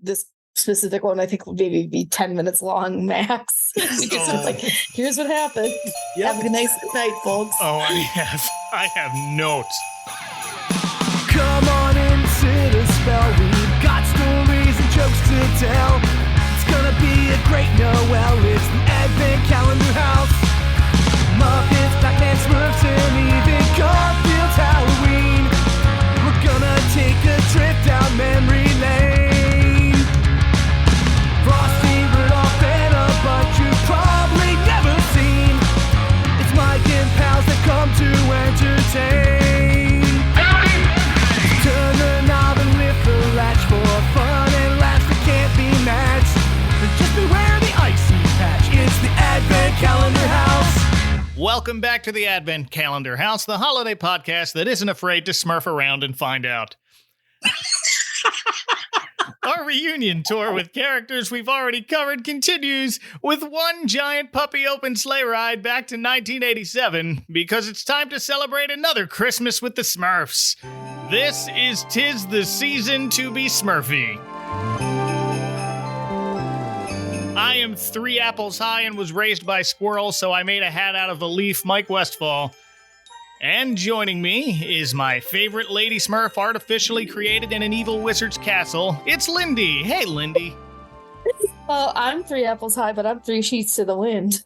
this specific one, I think, will maybe be 10 minutes long max. We just have, like, here's what happened. Yep. Have a nice night, folks. Oh, I have notes. Come on in, sit a spell. We've got stories and jokes to tell. It's gonna be a great Noel. It's the Advent Calendar House. Muppets, Batman, Smurfs, and even Garfield's Halloween. We're gonna take a trip down memory lane. Frosty, Rudolph, and a bunch you've probably never seen. It's Mike and pals that come to entertain. Turn the knob and lift the latch for fun and laughs that can't be matched. But just beware the icy patch. It's the Advent Calendar House. Welcome back to the Advent Calendar House, the holiday podcast that isn't afraid to smurf around and find out. Our reunion tour with characters we've already covered continues with one giant puppy open sleigh ride back to 1987 because it's time to celebrate another Christmas with the Smurfs. This is 'Tis the Season to be Smurfy. I am 3 apples high and was raised by squirrels, so I made a hat out of a leaf, Mike Westfall. And joining me is my favorite Lady Smurf artificially created in an evil wizard's castle. It's Lindy. Hey, Lindy. Well, I'm 3 apples high, but I'm 3 sheets to the wind.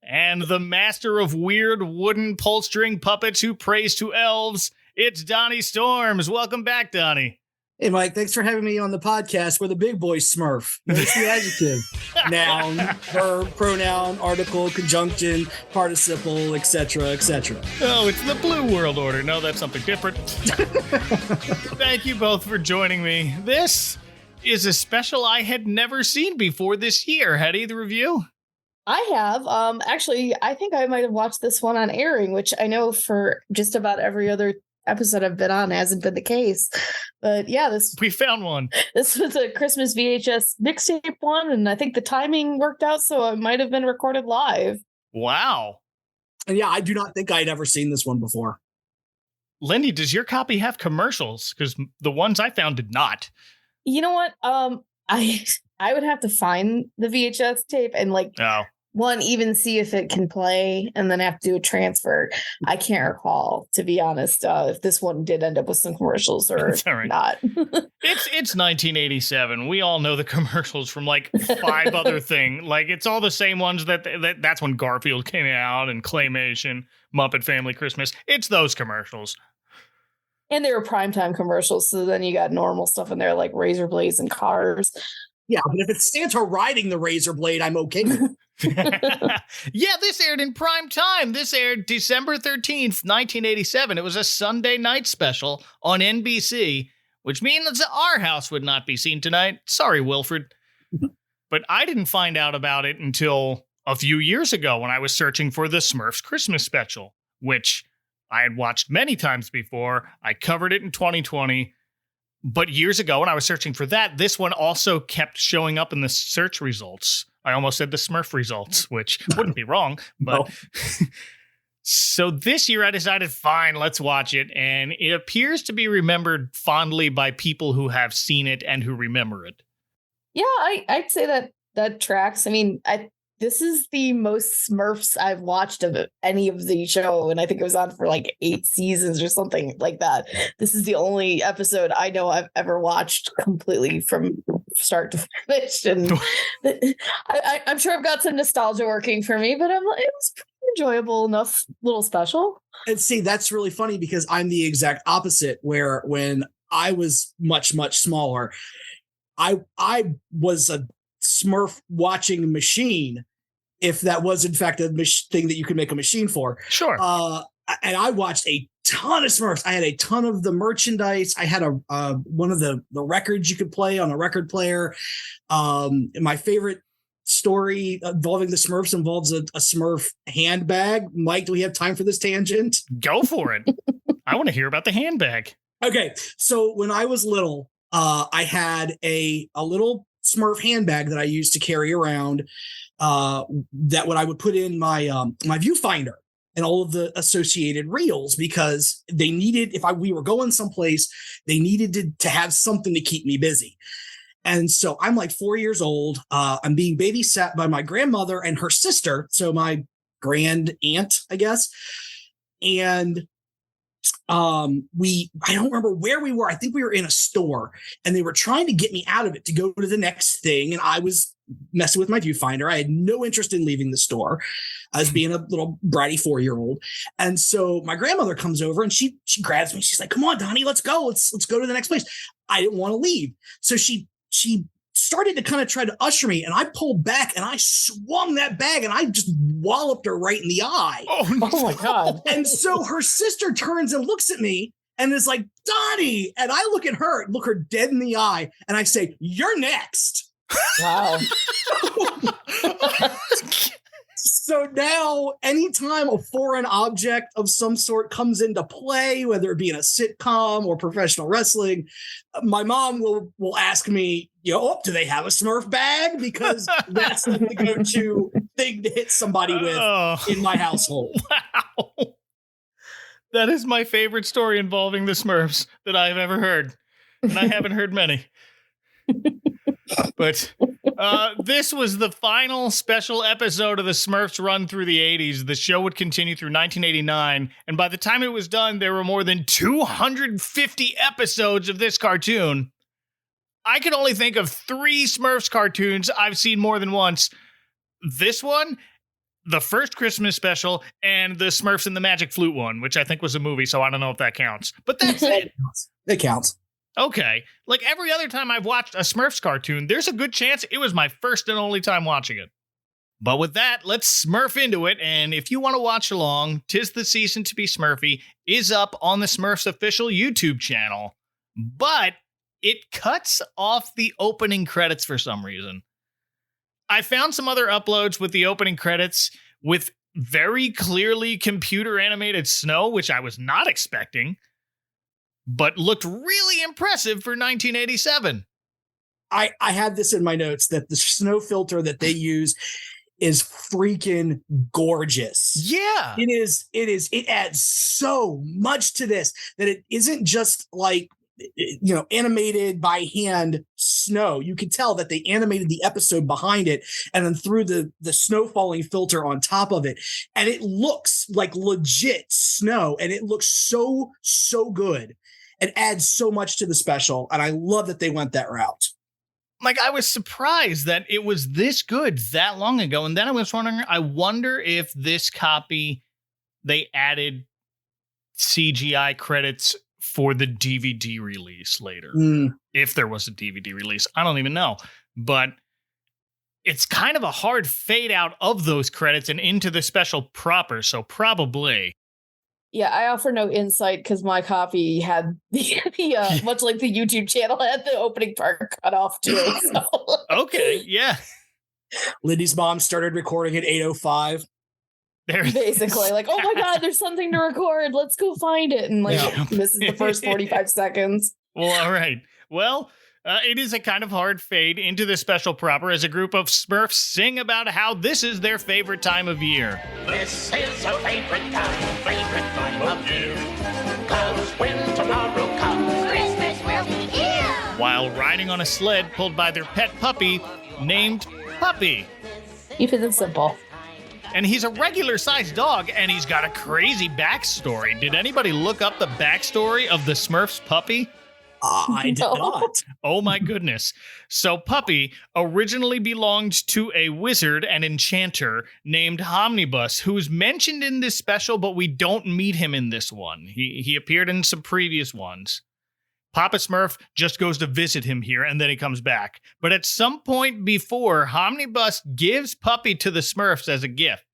And the master of weird wooden pull-string puppets who prays to elves, it's Donnie Storms. Welcome back, Donnie. Hey, Mike, thanks for having me on the podcast where the big boy Smurf. There's the adjective. Noun, verb, pronoun, article, conjunction, participle, etc., etc. Oh, it's the Blue World Order. No, that's something different. Thank you both for joining me. This is a special I had never seen before this year. Had either of you? I have. Actually, I think I might have watched this one on airing, which I know for just about every other episode I've been on hasn't been the case. But yeah, we found one. This was a Christmas VHS mixtape one, and I think the timing worked out, so it might have been recorded live. Wow. And yeah, I do not think I'd ever seen this one before. Lindy, does your copy have commercials? Because the ones I found did not. You know what? I would have to find the VHS tape and one, even see if it can play, and then have to do a transfer. I can't recall, to be honest, if this one did end up with some commercials or not. It's 1987. We all know the commercials from 5 other things. It's all the same ones that's when Garfield came out and Claymation, Muppet Family Christmas. It's those commercials. And they were primetime commercials, so then you got normal stuff in there like razor blades and cars. Yeah, but if it's Santa riding the razor blade, I'm okay with it. Yeah, this aired in prime time. This aired December 13th, 1987. It was a Sunday night special on NBC, which means our house would not be seen tonight. Sorry, Wilfred. But I didn't find out about it until a few years ago when I was searching for the Smurfs Christmas special, which I had watched many times before. I covered it in 2020. But years ago, when I was searching for that, this one also kept showing up in the search results. I almost said the Smurf results, which wouldn't be wrong. But So this year I decided, fine, let's watch it. And it appears to be remembered fondly by people who have seen it and who remember it. Yeah, I'd say that tracks. I mean, this is the most Smurfs I've watched of any of the show, and I think it was on for 8 seasons or something like that. This is the only episode I know I've ever watched completely from start to finish, and I'm sure I've got some nostalgia working for me, but it was enjoyable enough little special. And see, that's really funny because I'm the exact opposite, where when I was much, much smaller, I was a Smurf watching machine, if that was in fact a thing that you could make a machine for. Sure. And I watched a ton of Smurfs. I had a ton of the merchandise. I had one of the records you could play on a record player. My favorite story involving the Smurfs involves a Smurf handbag. Mike, do we have time for this tangent? Go for it. I want to hear about the handbag. Okay. So when I was little, I had a little Smurf handbag that I used to carry around, that what I would put in my my viewfinder. and all of the associated reels because they needed, we were going someplace, they needed to have something to keep me busy. And so I'm like 4 years old. I'm being babysat by my grandmother and her sister. So my grand aunt, I guess. And I don't remember where we were. I think we were in a store and they were trying to get me out of it to go to the next thing. And I was messing with my viewfinder. I had no interest in leaving the store. I was being a little bratty 4-year-old. And so my grandmother comes over and she grabs me. She's like, come on, Donnie, let's go. Let's go to the next place. I didn't want to leave. So she started to kind of try to usher me, and I pulled back and I swung that bag and I just walloped her right in the eye. Oh my God. And so her sister turns and looks at me and is like, Donnie. And I look at her, look her dead in the eye, and I say, you're next. Wow. So now anytime a foreign object of some sort comes into play, whether it be in a sitcom or professional wrestling, my mom will ask me, do they have a Smurf bag? Because that's the go-to thing to hit somebody with in my household. Wow. That is my favorite story involving the Smurfs that I've ever heard. And I haven't heard many. But this was the final special episode of the Smurfs run through the 80s. The show would continue through 1989. And by the time it was done, there were more than 250 episodes of this cartoon. I can only think of 3 Smurfs cartoons I've seen more than once. This one, the first Christmas special, and the Smurfs and the Magic Flute one, which I think was a movie, so I don't know if that counts. But that's it. It counts. Okay. Like every other time I've watched a Smurfs cartoon, there's a good chance it was my first and only time watching it. But with that, let's Smurf into it. And if you want to watch along, 'Tis the Season to be Smurfy is up on the Smurfs official YouTube channel. But it cuts off the opening credits for some reason. I found some other uploads with the opening credits with very clearly computer animated snow, which I was not expecting, but looked really impressive for 1987. I had this in my notes that the snow filter that they use is freaking gorgeous. Yeah. It is. It adds so much to this that it isn't just like, animated by hand snow. You can tell that they animated the episode behind it and then threw the snow falling filter on top of it. And it looks like legit snow. And it looks so good. It adds so much to the special. And I love that they went that route. Like, I was surprised that it was this good that long ago. And then I was wondering, I wonder if this copy, they added CGI credits for the DVD release later. If there was a DVD release, I don't even know. But it's kind of a hard fade out of those credits and into the special proper. So probably. Yeah, I offer no insight because my copy had the much like the YouTube channel had the opening part cut off too. So. Okay, yeah. Lindy's mom started recording at 8:05. Basically, like, oh my God, there's something to record. Let's go find it. And this is the first 45 seconds. Well, all right. Well, it is a kind of hard fade into the special proper as a group of Smurfs sing about how this is their favorite time of year. This is our favorite time of year. 'Cause when tomorrow comes, Christmas will be here. While riding on a sled pulled by their pet puppy named Puppy. Keep it simple. And he's a regular-sized dog, and he's got a crazy backstory. Did anybody look up the backstory of the Smurfs puppy? I did not. Oh my goodness. So Puppy originally belonged to a wizard and enchanter named Omnibus, who's mentioned in this special, but we don't meet him in this one. He appeared in some previous ones. Papa Smurf just goes to visit him here, and then he comes back. But at some point before, Omnibus gives Puppy to the Smurfs as a gift.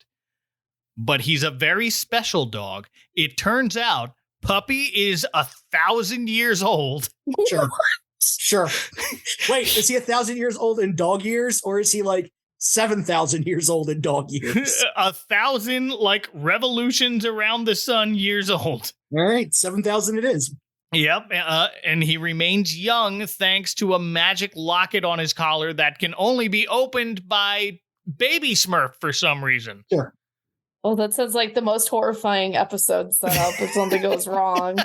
But he's a very special dog. It turns out Puppy is 1,000 years old. Sure. Wait, is he 1,000 years old in dog years, or is he like 7,000 years old in dog years? 1,000 like revolutions around the sun years old. All right, 7,000 it is. Yep, and he remains young thanks to a magic locket on his collar that can only be opened by Baby Smurf for some reason. Sure. Oh, that sounds like the most horrifying episode setup if something goes wrong.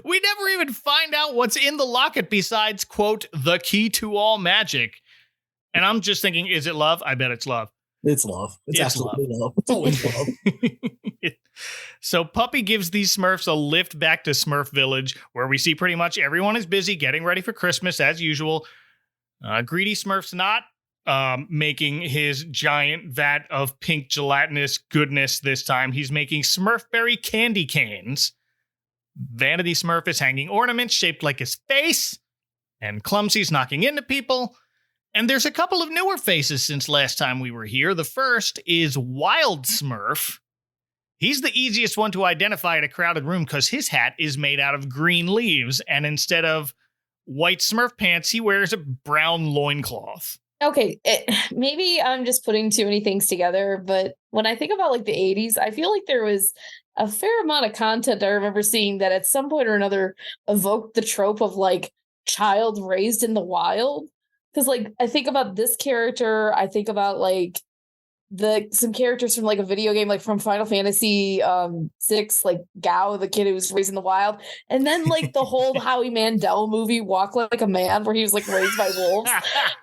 We never even find out what's in the locket besides, quote, the key to all magic. And I'm just thinking, is it love? I bet it's love. It's love. It's absolutely love. It's always love. So Puppy gives these Smurfs a lift back to Smurf Village, where we see pretty much everyone is busy getting ready for Christmas as usual. Greedy Smurf's not making his giant vat of pink gelatinous goodness this time. He's making Smurfberry candy canes. Vanity Smurf is hanging ornaments shaped like his face, and Clumsy's knocking into people. And there's a couple of newer faces since last time we were here. The first is Wild Smurf. He's the easiest one to identify in a crowded room because his hat is made out of green leaves, and instead of white Smurf pants, he wears a brown loincloth. Okay, maybe I'm just putting too many things together, but when I think about like the 80s, I feel like there was a fair amount of content I remember seeing that at some point or another evoked the trope of like child raised in the wild. Because like I think about this character, I think about like some characters from like a video game, like from Final Fantasy 6, like Gao, the kid who was raised in the wild, and then like the whole Howie Mandel movie, Walk Like a Man, where he was like raised by wolves.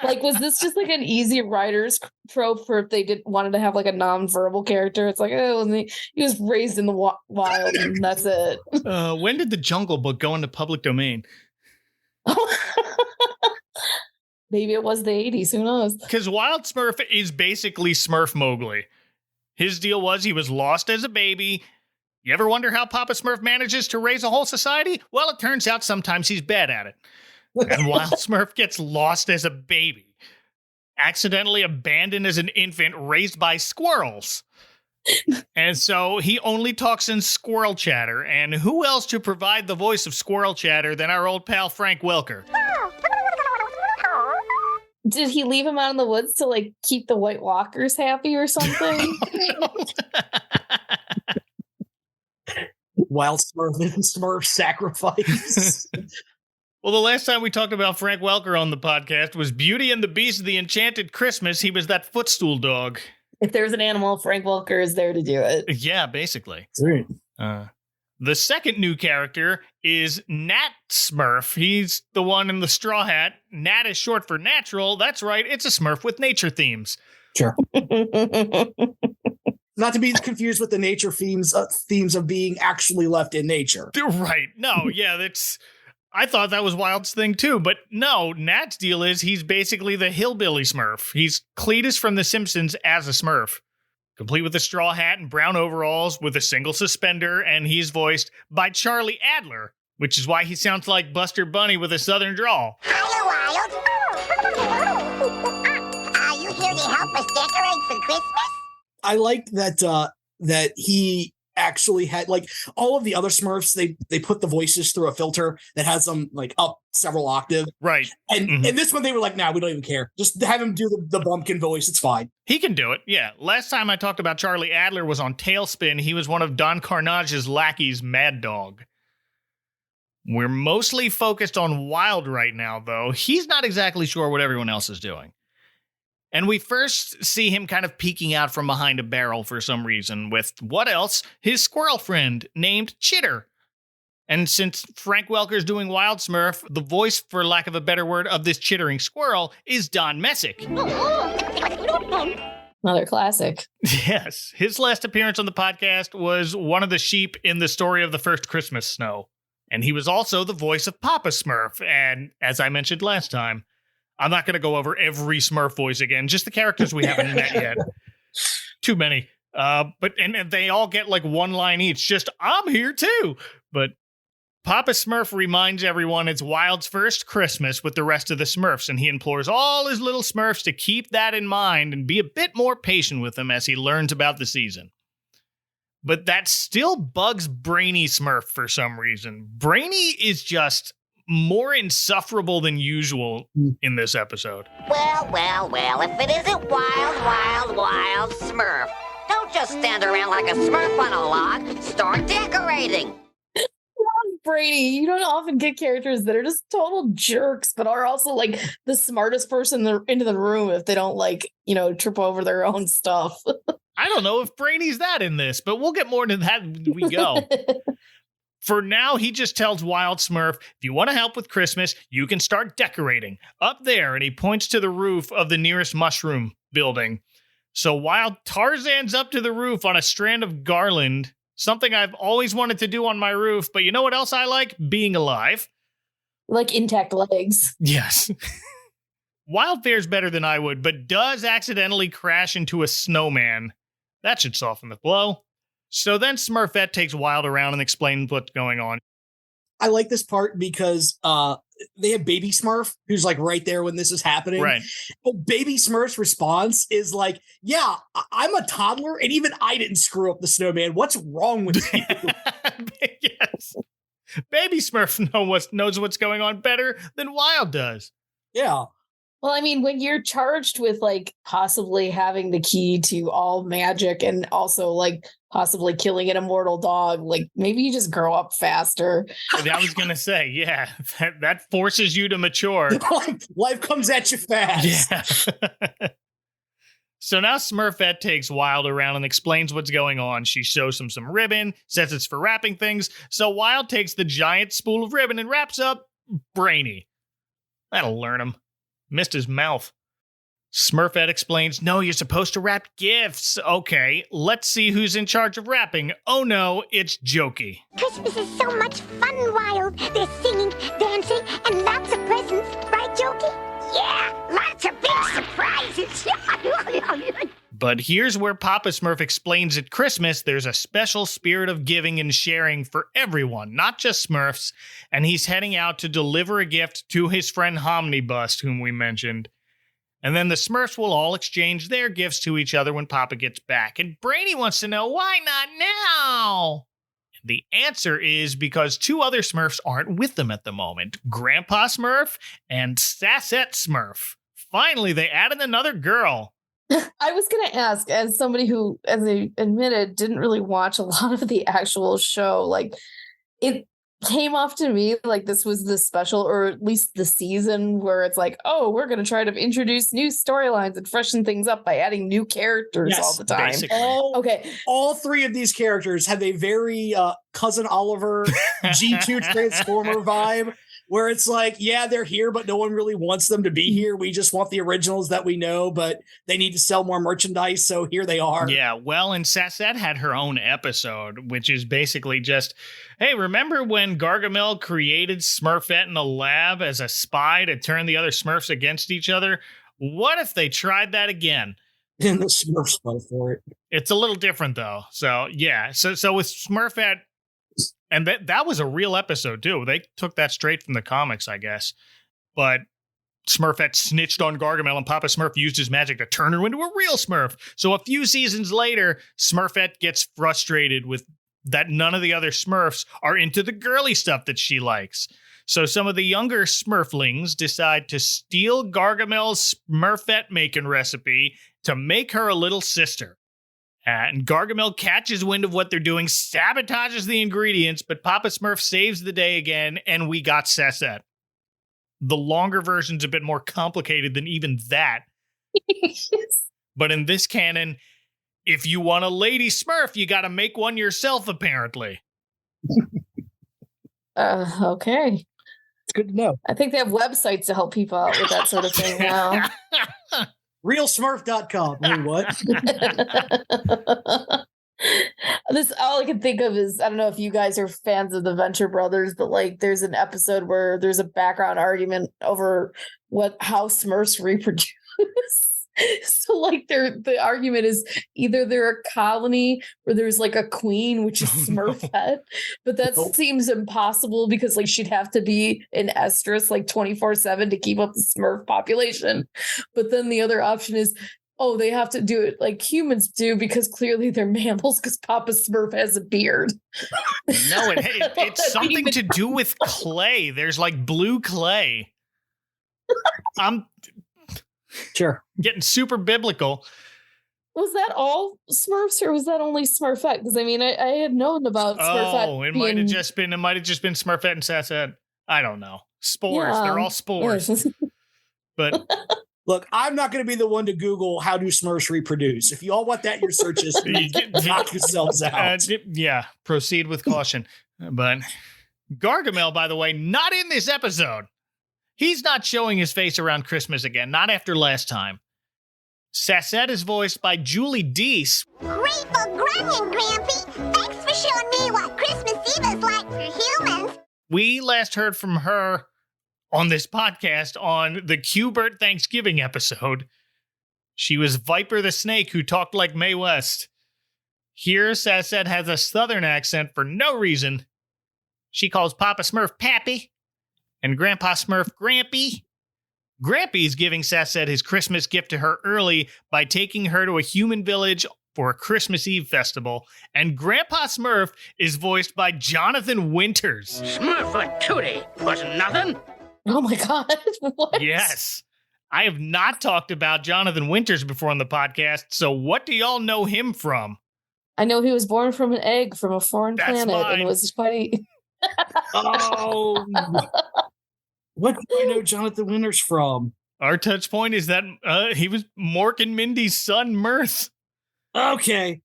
Like, was this just like an easy writer's trope for if they wanted to have like a non-verbal character? It's like, oh, and he was raised in the wild, and that's it. When did the Jungle Book go into public domain? Maybe it was the 80s. Who knows? Because Wild Smurf is basically Smurf Mowgli. His deal was he was lost as a baby. You ever wonder how Papa Smurf manages to raise a whole society? Well, it turns out sometimes he's bad at it. And Wild Smurf gets lost as a baby. Accidentally abandoned as an infant raised by squirrels. And so he only talks in squirrel chatter. And who else to provide the voice of squirrel chatter than our old pal Frank Welker? Did he leave him out in the woods to like keep the White Walkers happy or something? Wild Smurf sacrifice. Well, the last time we talked about Frank Welker on the podcast was Beauty and the Beast of the Enchanted Christmas. He was that footstool dog. If there's an animal, Frank Welker is there to do it. Yeah, basically. Right. The second new character is Nat Smurf. He's the one in the straw hat. Nat is short for natural. That's right. It's a Smurf with nature themes. Sure. Not to be confused with the nature themes of being actually left in nature. Right. No, yeah, I thought that was Wild's thing too, but no, Nat's deal is he's basically the hillbilly Smurf. He's Cletus from The Simpsons as a Smurf. Complete with a straw hat and brown overalls with a single suspender, and he's voiced by Charlie Adler, which is why he sounds like Buster Bunny with a southern drawl. Hello, Wild. Are you here to help us decorate for Christmas? I like that he actually had, like, all of the other Smurfs, they put the voices through a filter that has them like up several octaves. Right. And and this one they were like, nah, we don't even care. Just have him do the bumpkin voice. It's fine. He can do it, yeah. Last time I talked about Charlie Adler was on Tailspin. He was one of Don Carnage's lackeys, Mad Dog. We're mostly focused on Wild right now, though. He's not exactly sure what everyone else is doing. And we first see him kind of peeking out from behind a barrel for some reason with, what else? His squirrel friend named Chitter. And since Frank Welker's doing Wild Smurf, the voice, for lack of a better word, of this chittering squirrel is Don Messick. Another classic. Yes. His last appearance on the podcast was one of the sheep in the story of the first Christmas snow. And he was also the voice of Papa Smurf. And as I mentioned last time, I'm not going to go over every Smurf voice again, just the characters we haven't met yet. Too many. But they all get like one line each, just, I'm here too. But Papa Smurf reminds everyone it's Wild's first Christmas with the rest of the Smurfs, and he implores all his little Smurfs to keep that in mind and be a bit more patient with him as he learns about the season. But that still bugs Brainy Smurf for some reason. Brainy is just more insufferable than usual in this episode. Well, if it isn't Wild Smurf. Don't just stand around like a Smurf on a log. Start decorating. Brady, you don't often get characters that are just total jerks, but are also like the smartest person into the room if they don't like, trip over their own stuff. I don't know if Brainy's that in this, but we'll get more into that as we go. For now, he just tells Wild Smurf, if you want to help with Christmas, you can start decorating. Up there, and he points to the roof of the nearest mushroom building. So Wild Tarzan's up to the roof on a strand of garland, something I've always wanted to do on my roof, but you know what else I like? Being alive. Like intact legs. Yes. Wild fares better than I would, but does accidentally crash into a snowman. That should soften the blow. So then Smurfette takes Wild around and explains what's going on. I like this part because they have Baby Smurf, who's like right there when this is happening. Right. But Baby Smurf's response is like, yeah, I'm a toddler, and even I didn't screw up the snowman. What's wrong with you? Yes. Baby Smurf knows what's going on better than Wild does. Yeah. Well, I mean, when you're charged with like possibly having the key to all magic and also like possibly killing an immortal dog, like maybe you just grow up faster. I was going to say, yeah, that forces you to mature. Life comes at you fast. Yeah. So now Smurfette takes Wild around and explains what's going on. She shows him some ribbon, says it's for wrapping things. So Wild takes the giant spool of ribbon and wraps up Brainy. That'll learn him. Missed his mouth. Smurfette explains, no, you're supposed to wrap gifts. Okay, let's see who's in charge of wrapping. Oh no, it's Jokey. Christmas is so much fun, Wild. There's singing, dancing, and lots of presents. Right, Jokey? Yeah, lots of big surprises. But here's where Papa Smurf explains at Christmas there's a special spirit of giving and sharing for everyone, not just Smurfs, and he's heading out to deliver a gift to his friend Homnibus, whom we mentioned. And then the Smurfs will all exchange their gifts to each other when Papa gets back. And Brainy wants to know, why not now? The answer is because two other Smurfs aren't with them at the moment. Grandpa Smurf and Sassette Smurf. Finally, they added another girl. I was going to ask, as somebody who, as I admitted, didn't really watch a lot of the actual show, like, it came off to me like this was the special, or at least the season where it's like, oh, we're going to try to introduce new storylines and freshen things up by adding new characters all the time. All three of these characters have a very Cousin Oliver G2 Transformer vibe, where it's like, yeah, they're here, but no one really wants them to be here. We just want the originals that we know, but they need to sell more merchandise, so here they are. Yeah, well, and Sassette had her own episode, which is basically just, hey, remember when Gargamel created Smurfette in a lab as a spy to turn the other Smurfs against each other? What if they tried that again? And the Smurfs fell for it. It's a little different, though. So, yeah. So with Smurfette, and that was a real episode, too. They took that straight from the comics, I guess. But Smurfette snitched on Gargamel, and Papa Smurf used his magic to turn her into a real Smurf. So a few seasons later, Smurfette gets frustrated with that none of the other Smurfs are into the girly stuff that she likes. So some of the younger Smurflings decide to steal Gargamel's Smurfette making recipe to make her a little sister. And Gargamel catches wind of what they're doing, sabotages the ingredients, but Papa Smurf saves the day again, and we got Sassette. The longer version's a bit more complicated than even that. But in this canon, if you want a lady Smurf, you gotta make one yourself, apparently. Okay. It's good to know. I think they have websites to help people out with that sort of thing now. Realsmurf.com. I mean, what? This, all I can think of is, I don't know if you guys are fans of the Venture Brothers, but like there's an episode where there's a background argument over how Smurfs reproduce. So like the argument is either they're a colony or there's like a queen, which is Smurfette, but that seems impossible because like she'd have to be an estrus like 24/7 to keep up the Smurf population. But then the other option is, oh, they have to do it like humans do because clearly they're mammals because Papa Smurf has a beard. No, it's something to do with clay. There's like blue clay. I'm sure getting super biblical. Was that all Smurfs or was that only Smurfette? Because I mean, I had known about Smurfette. Oh, it might have just been Smurfette and Sassette. I don't know. Spores. Yeah. They're all spores. But Look, I'm not going to be the one to Google how do Smurfs reproduce. If you all want that in your search history, knock yourselves out. Yeah, proceed with caution. But Gargamel, by the way, not in this episode. He's not showing his face around Christmas again, not after last time. Sassette is voiced by Julie Deese. Grateful Gremlin, Grampy. Thanks for showing me what Christmas Eve is like for humans. We last heard from her on this podcast on the Q-Bert Thanksgiving episode. She was Viper the Snake who talked like Mae West. Here, Sassette has a southern accent for no reason. She calls Papa Smurf Pappy and Grandpa Smurf Grampy. Grampy is giving Sassette his Christmas gift to her early by taking her to a human village for a Christmas Eve festival. And Grandpa Smurf is voiced by Jonathan Winters. Smurf a tootie was nothing. Oh my God. What? Yes. I have not talked about Jonathan Winters before on the podcast, so what do y'all know him from? I know he was born from an egg from a foreign That's planet mine. and was quite. Oh, what do I know Jonathan Winters from? Our touch point is that he was Mork and Mindy's son, Mirth. Okay.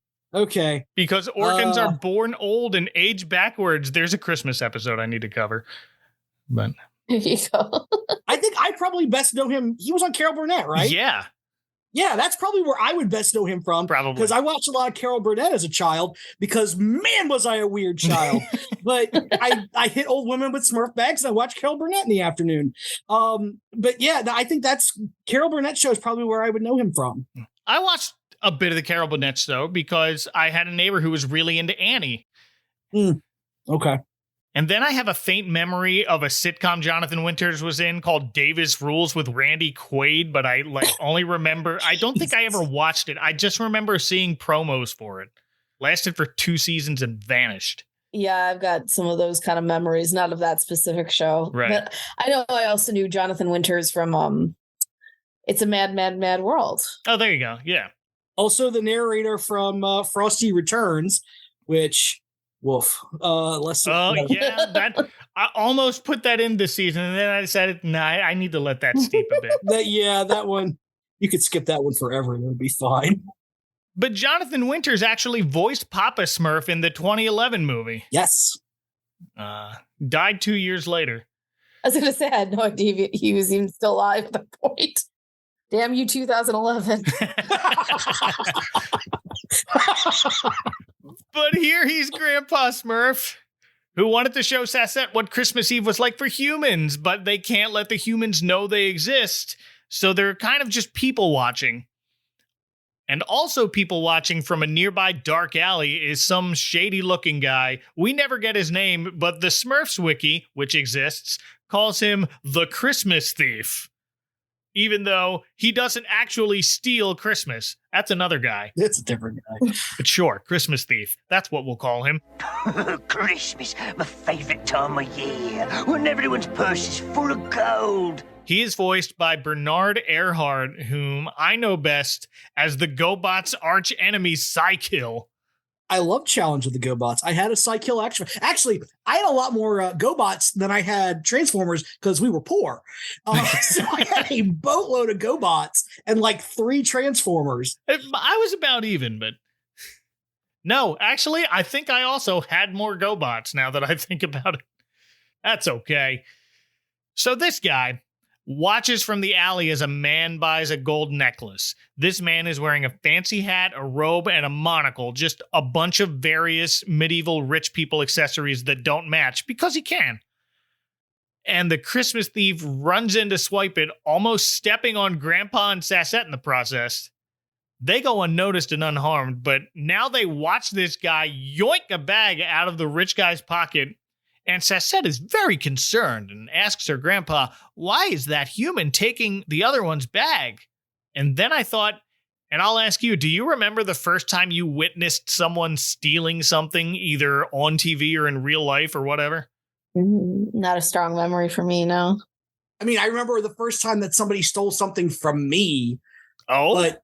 Because organs are born old and age backwards. There's a Christmas episode I need to cover. But There you go. I think I probably best know him. He was on Carol Burnett, right? yeah, Yeah, that's probably where I would best know him from. Probably. Because I watched a lot of Carol Burnett as a child because, man, was I a weird child. But I hit old women with Smurf bags and I watched Carol Burnett in the afternoon. But yeah, I think that's Carol Burnett show is probably where I would know him from. I watched a bit of the Carol Burnett show because I had a neighbor who was really into Annie. Okay. And then I have a faint memory of a sitcom Jonathan Winters was in called Davis Rules with Randy Quaid, but I only remember, I don't think I ever watched it. I just remember seeing promos for it. Lasted for 2 seasons and vanished. Yeah, I've got some of those kind of memories, not of that specific show. Right. But I know I also knew Jonathan Winters from It's a Mad, Mad, Mad World. Oh, there you go. Yeah. Also the narrator from Frosty Returns, which... Woof. Let's. Yeah, that I almost put that in this season, and then I decided, I need to let that steep a bit. That one, you could skip that one forever and it would be fine. But Jonathan Winters actually voiced Papa Smurf in the 2011 movie. Yes. Died 2 years later. I was going to say, I had no idea he was even still alive at that point. Damn you, 2011. But here he's Grandpa Smurf, who wanted to show Sassette what Christmas Eve was like for humans, but they can't let the humans know they exist. So they're kind of just people watching. And also people watching from a nearby dark alley is some shady looking guy. We never get his name, but the Smurfs wiki, which exists, calls him the Christmas Thief. Even though he doesn't actually steal Christmas. That's another guy. It's a different guy. But sure, Christmas Thief. That's what we'll call him. Christmas, my favorite time of year, when everyone's purse is full of gold. He is voiced by Bernard Earhart, whom I know best as the GoBots' arch enemy Psykill. I love Challenge of the GoBots. I had a Psykill extra. Actually, I had a lot more GoBots than I had Transformers because we were poor. So I had a boatload of GoBots and like 3 Transformers. I was about even, but no, actually, I think I also had more GoBots now that I think about it. That's okay. So this guy watches from the alley as a man buys a gold necklace. This man is wearing a fancy hat, a robe, and a monocle. Just a bunch of various medieval rich people accessories that don't match because he can. And the Christmas thief runs in to swipe it, almost stepping on Grandpa and Sassette in the process. They go unnoticed and unharmed, but now they watch this guy yoink a bag out of the rich guy's pocket. And Sassette is very concerned and asks her grandpa, why is that human taking the other one's bag? And then I thought, and I'll ask you, do you remember the first time you witnessed someone stealing something either on TV or in real life or whatever? Not a strong memory for me, no. I mean, I remember the first time that somebody stole something from me. Oh, but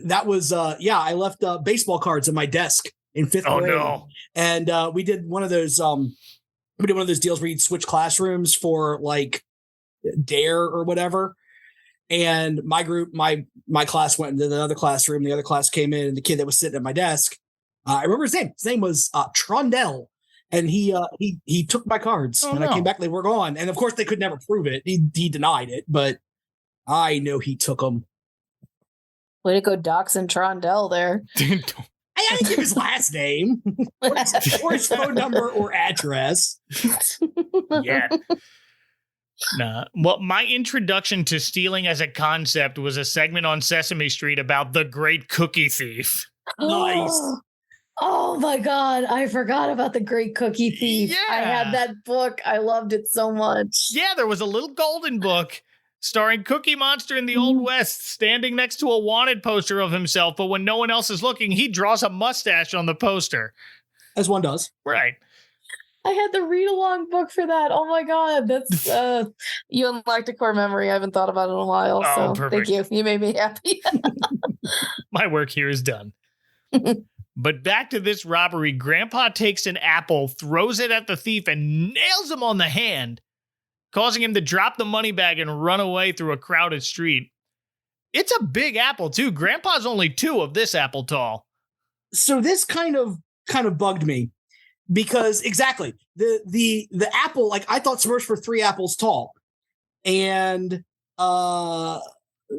that was, I left baseball cards in my desk in 5th grade. Oh, no. And we did one of those deals where you'd switch classrooms for like Dare or whatever. And my group, my class went into the other classroom. The other class came in, and the kid that was sitting at my desk, I remember his name. His name was Trondell, and he took my cards. Oh, when no. I came back, they were gone. And of course, they could never prove it. He denied it, but I know he took them. Way to go, doxing Trondell there. I didn't give his last name or his phone number or address. Yeah. Nah. Well, my introduction to stealing as a concept was a segment on Sesame Street about the Great Cookie Thief. Nice. Oh my God. I forgot about the Great Cookie Thief. I Yeah. had that book. I loved it so much. Yeah, there was a little golden book starring Cookie Monster in the Old West standing next to a wanted poster of himself, but when no one else is looking, he draws a mustache on the poster. As one does. Right. I had the read along book for that. Oh my God. That's you unlocked a core memory. I haven't thought about it in a while. Oh, So perfect. thank you. You made me happy. My work here is done. But back to this robbery, Grandpa takes an apple, throws it at the thief, and nails him on the hand, causing him to drop the money bag and run away through a crowded street. It's a big apple, too. Grandpa's only 2 of this apple tall. So this kind of bugged me because exactly the apple, like I thought Smurfs were 3 apples tall, and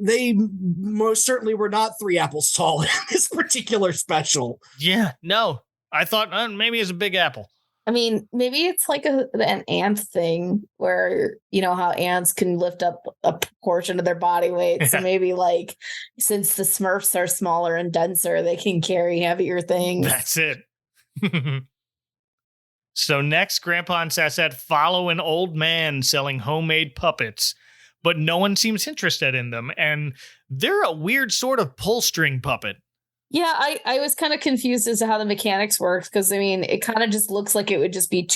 they most certainly were not 3 apples tall in this particular special. Yeah, no. I thought maybe it's a big apple. I mean, maybe it's like an ant thing where, you know, how ants can lift up a portion of their body weight. So maybe like since the Smurfs are smaller and denser, they can carry heavier things. That's it. So next, Grandpa and Sassette follow an old man selling homemade puppets, but no one seems interested in them. And they're a weird sort of pull string puppet. Yeah, I was kind of confused as to how the mechanics worked because, I mean, it kind of just looks like it would just be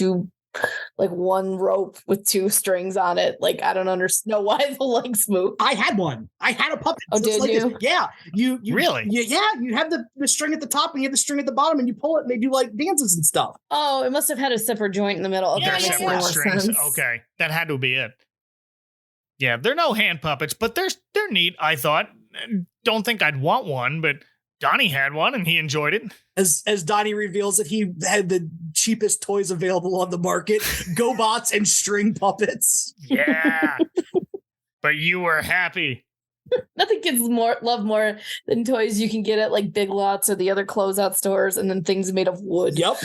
one rope with 2 strings on it. Like, I don't know why the legs move. I had one. I had a puppet. Oh, just did like you? this. Yeah. You Really? Yeah. You have the string at the top and you have the string at the bottom and you pull it and they do like dances and stuff. Oh, it must have had a separate joint in the middle. Okay, They're that makes separate more strings. sense. Okay, that had to be it. Yeah, they're no hand puppets, but they're neat, I thought. Don't think I'd want one, but Donnie had one and he enjoyed it. As Donnie reveals that he had the cheapest toys available on the market, GoBots and string puppets. Yeah. But you were happy. Nothing kids love more than toys you can get at like Big Lots or the other closeout stores, and then things made of wood. Yep.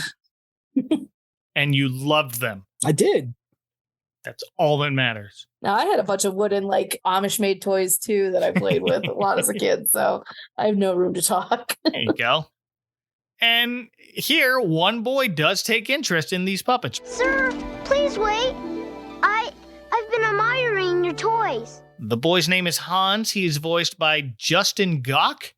And you loved them. I did. That's all that matters. Now, I had a bunch of wooden, like, Amish-made toys, too, that I played with a lot as a kid, so I have no room to talk. There you go. And here, one boy does take interest in these puppets. Sir, please wait. I've been admiring your toys. The boy's name is Hans. He is voiced by Justin Gok,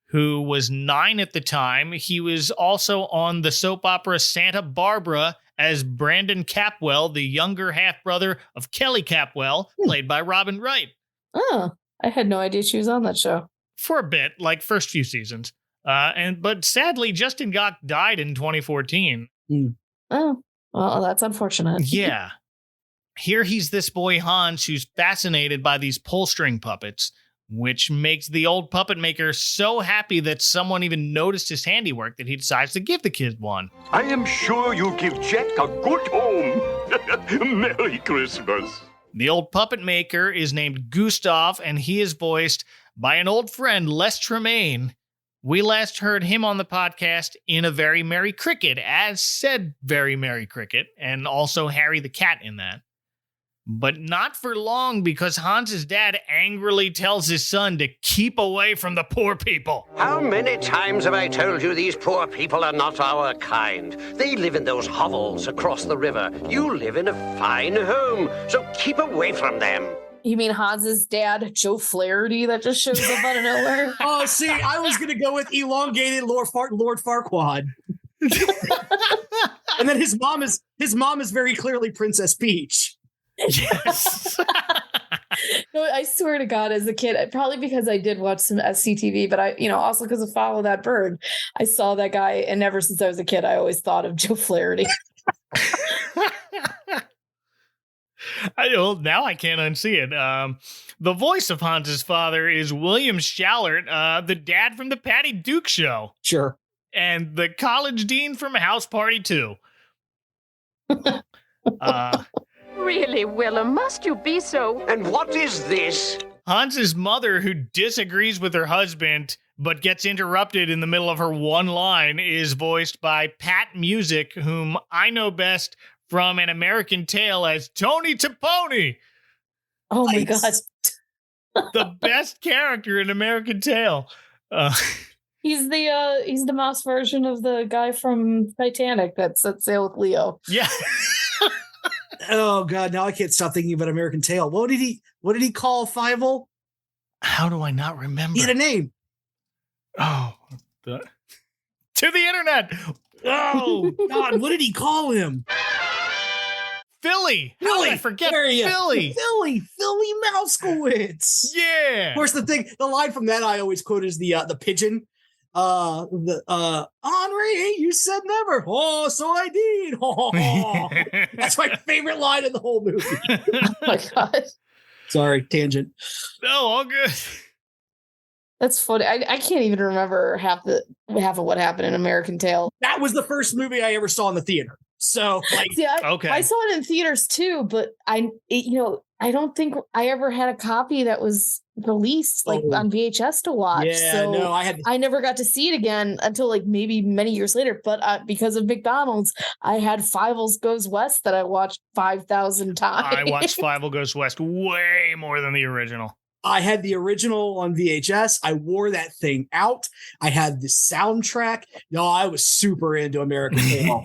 who was 9 at the time. He was also on the soap opera Santa Barbara as Brandon Capwell, the younger half-brother of Kelly Capwell, played by Robin Wright. Oh, I had no idea she was on that show. For a bit, like first few seasons. But sadly, Justin Gok died in 2014. Oh, well, that's unfortunate. Yeah. Here he's this boy Hans who's fascinated by these pull string puppets, which makes the old puppet maker so happy that someone even noticed his handiwork that he decides to give the kid one. I am sure you'll give Jack a good home. Merry Christmas. The old puppet maker is named Gustav, and he is voiced by an old friend, Les Tremaine. We last heard him on the podcast in A Very Merry Cricket, as said Very Merry Cricket, and also Harry the Cat in that. But not for long, because Hans's dad angrily tells his son to keep away from the poor people. How many times have I told you these poor people are not our kind? They live in those hovels across the river. You live in a fine home, so keep away from them. You mean Hans's dad, Joe Flaherty, that just shows up out of nowhere? Oh, see, I was going to go with elongated Lord Farquaad. And then his mom is very clearly Princess Peach. Yes. No, I swear to God, as a kid, probably because I did watch some SCTV, but also because of Follow That Bird, I saw that guy, and ever since I was a kid, I always thought of Joe Flaherty. Now I can't unsee it. The voice of Hans's father is William Schallert, the dad from the Patty Duke Show. Sure. And the college dean from House Party 2. Really, Willem, must you be so? And what is this? Hans's mother, who disagrees with her husband but gets interrupted in the middle of her one line, is voiced by Pat Music, whom I know best from An American Tail as Tony Taponi. Oh my God. The best character in American Tail. He's the mouse version of the guy from Titanic that set sail with Leo. Yeah. Oh God, now I can't stop thinking about American Tail. What did he call Fievel? How do I not remember? He had a name. Oh, to the internet. Oh God, what did he call him? Philly. How did I forget Philly? Philly Mousekewitz. Yeah. Of course, the line from that I always quote is the pigeon. Henri, you said never. Oh, so I did. Oh. That's my favorite line in the whole movie. Oh my God. Sorry, tangent. No, all good. That's funny. I can't even remember half of what happened in American Tail. That was the first movie I ever saw in the theater. So, like, see, okay. I saw it in theaters too, but I don't think I ever had a copy that was released on VHS to watch. Yeah, so no, I never got to see it again until like maybe many years later. But because of McDonald's, I had Fievel Goes West that I watched 5,000 times. I watched Fievel Goes West way more than the original. I had the original on VHS. I wore that thing out. I had the soundtrack. No, I was super into American Tail.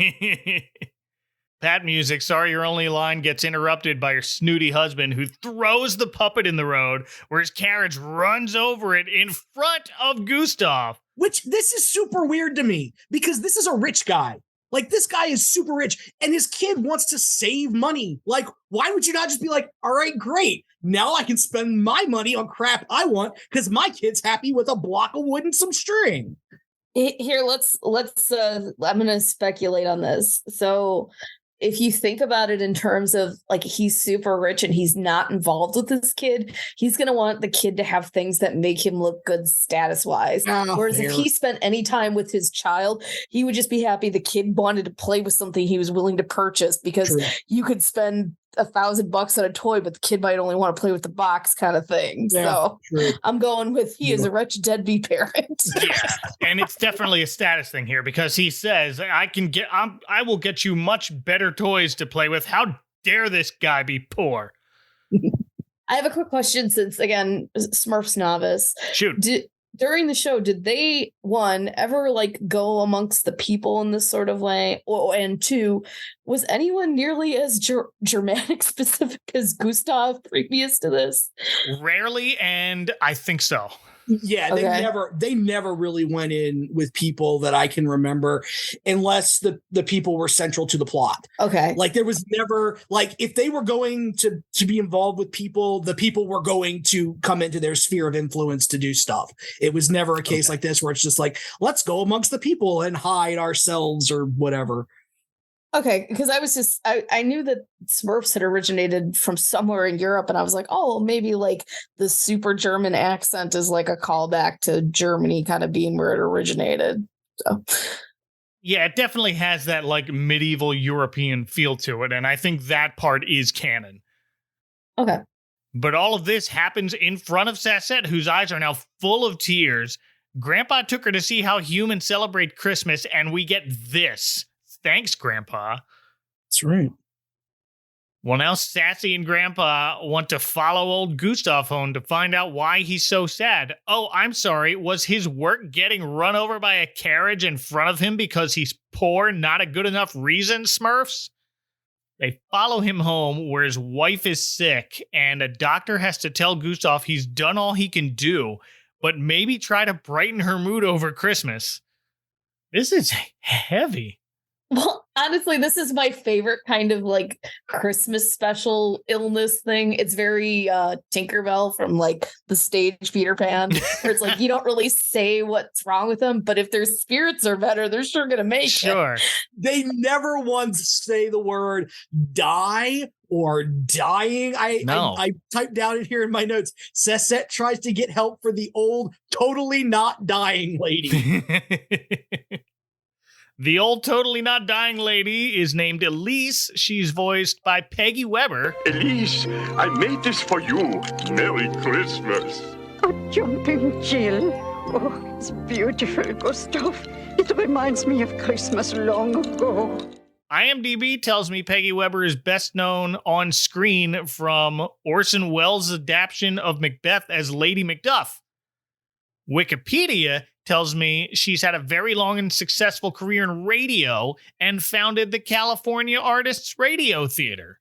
Pat Music, sorry your only line gets interrupted by your snooty husband who throws the puppet in the road where his carriage runs over it in front of Gustav. Which this is super weird to me because this is a rich guy. Like, this guy is super rich and his kid wants to save money. Like, why would you not just be like, all right, great. Now I can spend my money on crap I want because my kid's happy with a block of wood and some string. Here, let's I'm going to speculate on this. So if you think about it in terms of like he's super rich and he's not involved with this kid, he's going to want the kid to have things that make him look good status wise. Whereas if he spent any time with his child, he would just be happy the kid wanted to play with something he was willing to purchase because you could spend $1,000 on a toy, but the kid might only want to play with the box kind of thing. Yeah, so I'm going with he is a rich deadbeat parent. Yeah, and it's definitely a status thing here because he says, I will get you much better toys to play with. How dare this guy be poor? I have a quick question since, again, Smurfs novice. Shoot. During the show, did they, one, ever like go amongst the people in this sort of way? And two, was anyone nearly as Germanic specific as Gustav previous to this? Rarely, and I think so. Yeah, they never really went in with people that I can remember unless the people were central to the plot. Okay. Like there was never like if they were going to be involved with people, the people were going to come into their sphere of influence to do stuff. It was never a case like this where it's just like, let's go amongst the people and hide ourselves or whatever. Okay, because I knew that Smurfs had originated from somewhere in Europe, and I was like, oh, maybe like the super German accent is like a callback to Germany kind of being where it originated. So. Yeah, it definitely has that like medieval European feel to it, and I think that part is canon. Okay. But all of this happens in front of Sassette, whose eyes are now full of tears. Grandpa took her to see how humans celebrate Christmas, and we get this. Thanks, Grandpa. That's right. Well, now Sassy and Grandpa want to follow old Gustav home to find out why he's so sad. Oh, I'm sorry. Was his work getting run over by a carriage in front of him because he's poor? Not a good enough reason, Smurfs? They follow him home where his wife is sick, and a doctor has to tell Gustav he's done all he can do, but maybe try to brighten her mood over Christmas. This is heavy. Well, Honestly, this is my favorite kind of like Christmas special illness thing. It's very Tinkerbell from like the stage Peter Pan, where it's like you don't really say what's wrong with them, but if their spirits are better, they're sure gonna make it. Sure. They never once say the word die or dying. I typed down in here in my notes, Sessette tries to get help for the old, totally not dying lady. The old totally not dying lady is named Elise. She's voiced by Peggy Weber. Elise, I made this for you. Merry Christmas. A jumping Jill. Oh, it's beautiful, Gustav. It reminds me of Christmas long ago. IMDb tells me Peggy Weber is best known on screen from Orson Welles' adaptation of Macbeth as Lady Macduff. Wikipedia tells me she's had a very long and successful career in radio and founded the California Artists Radio Theater.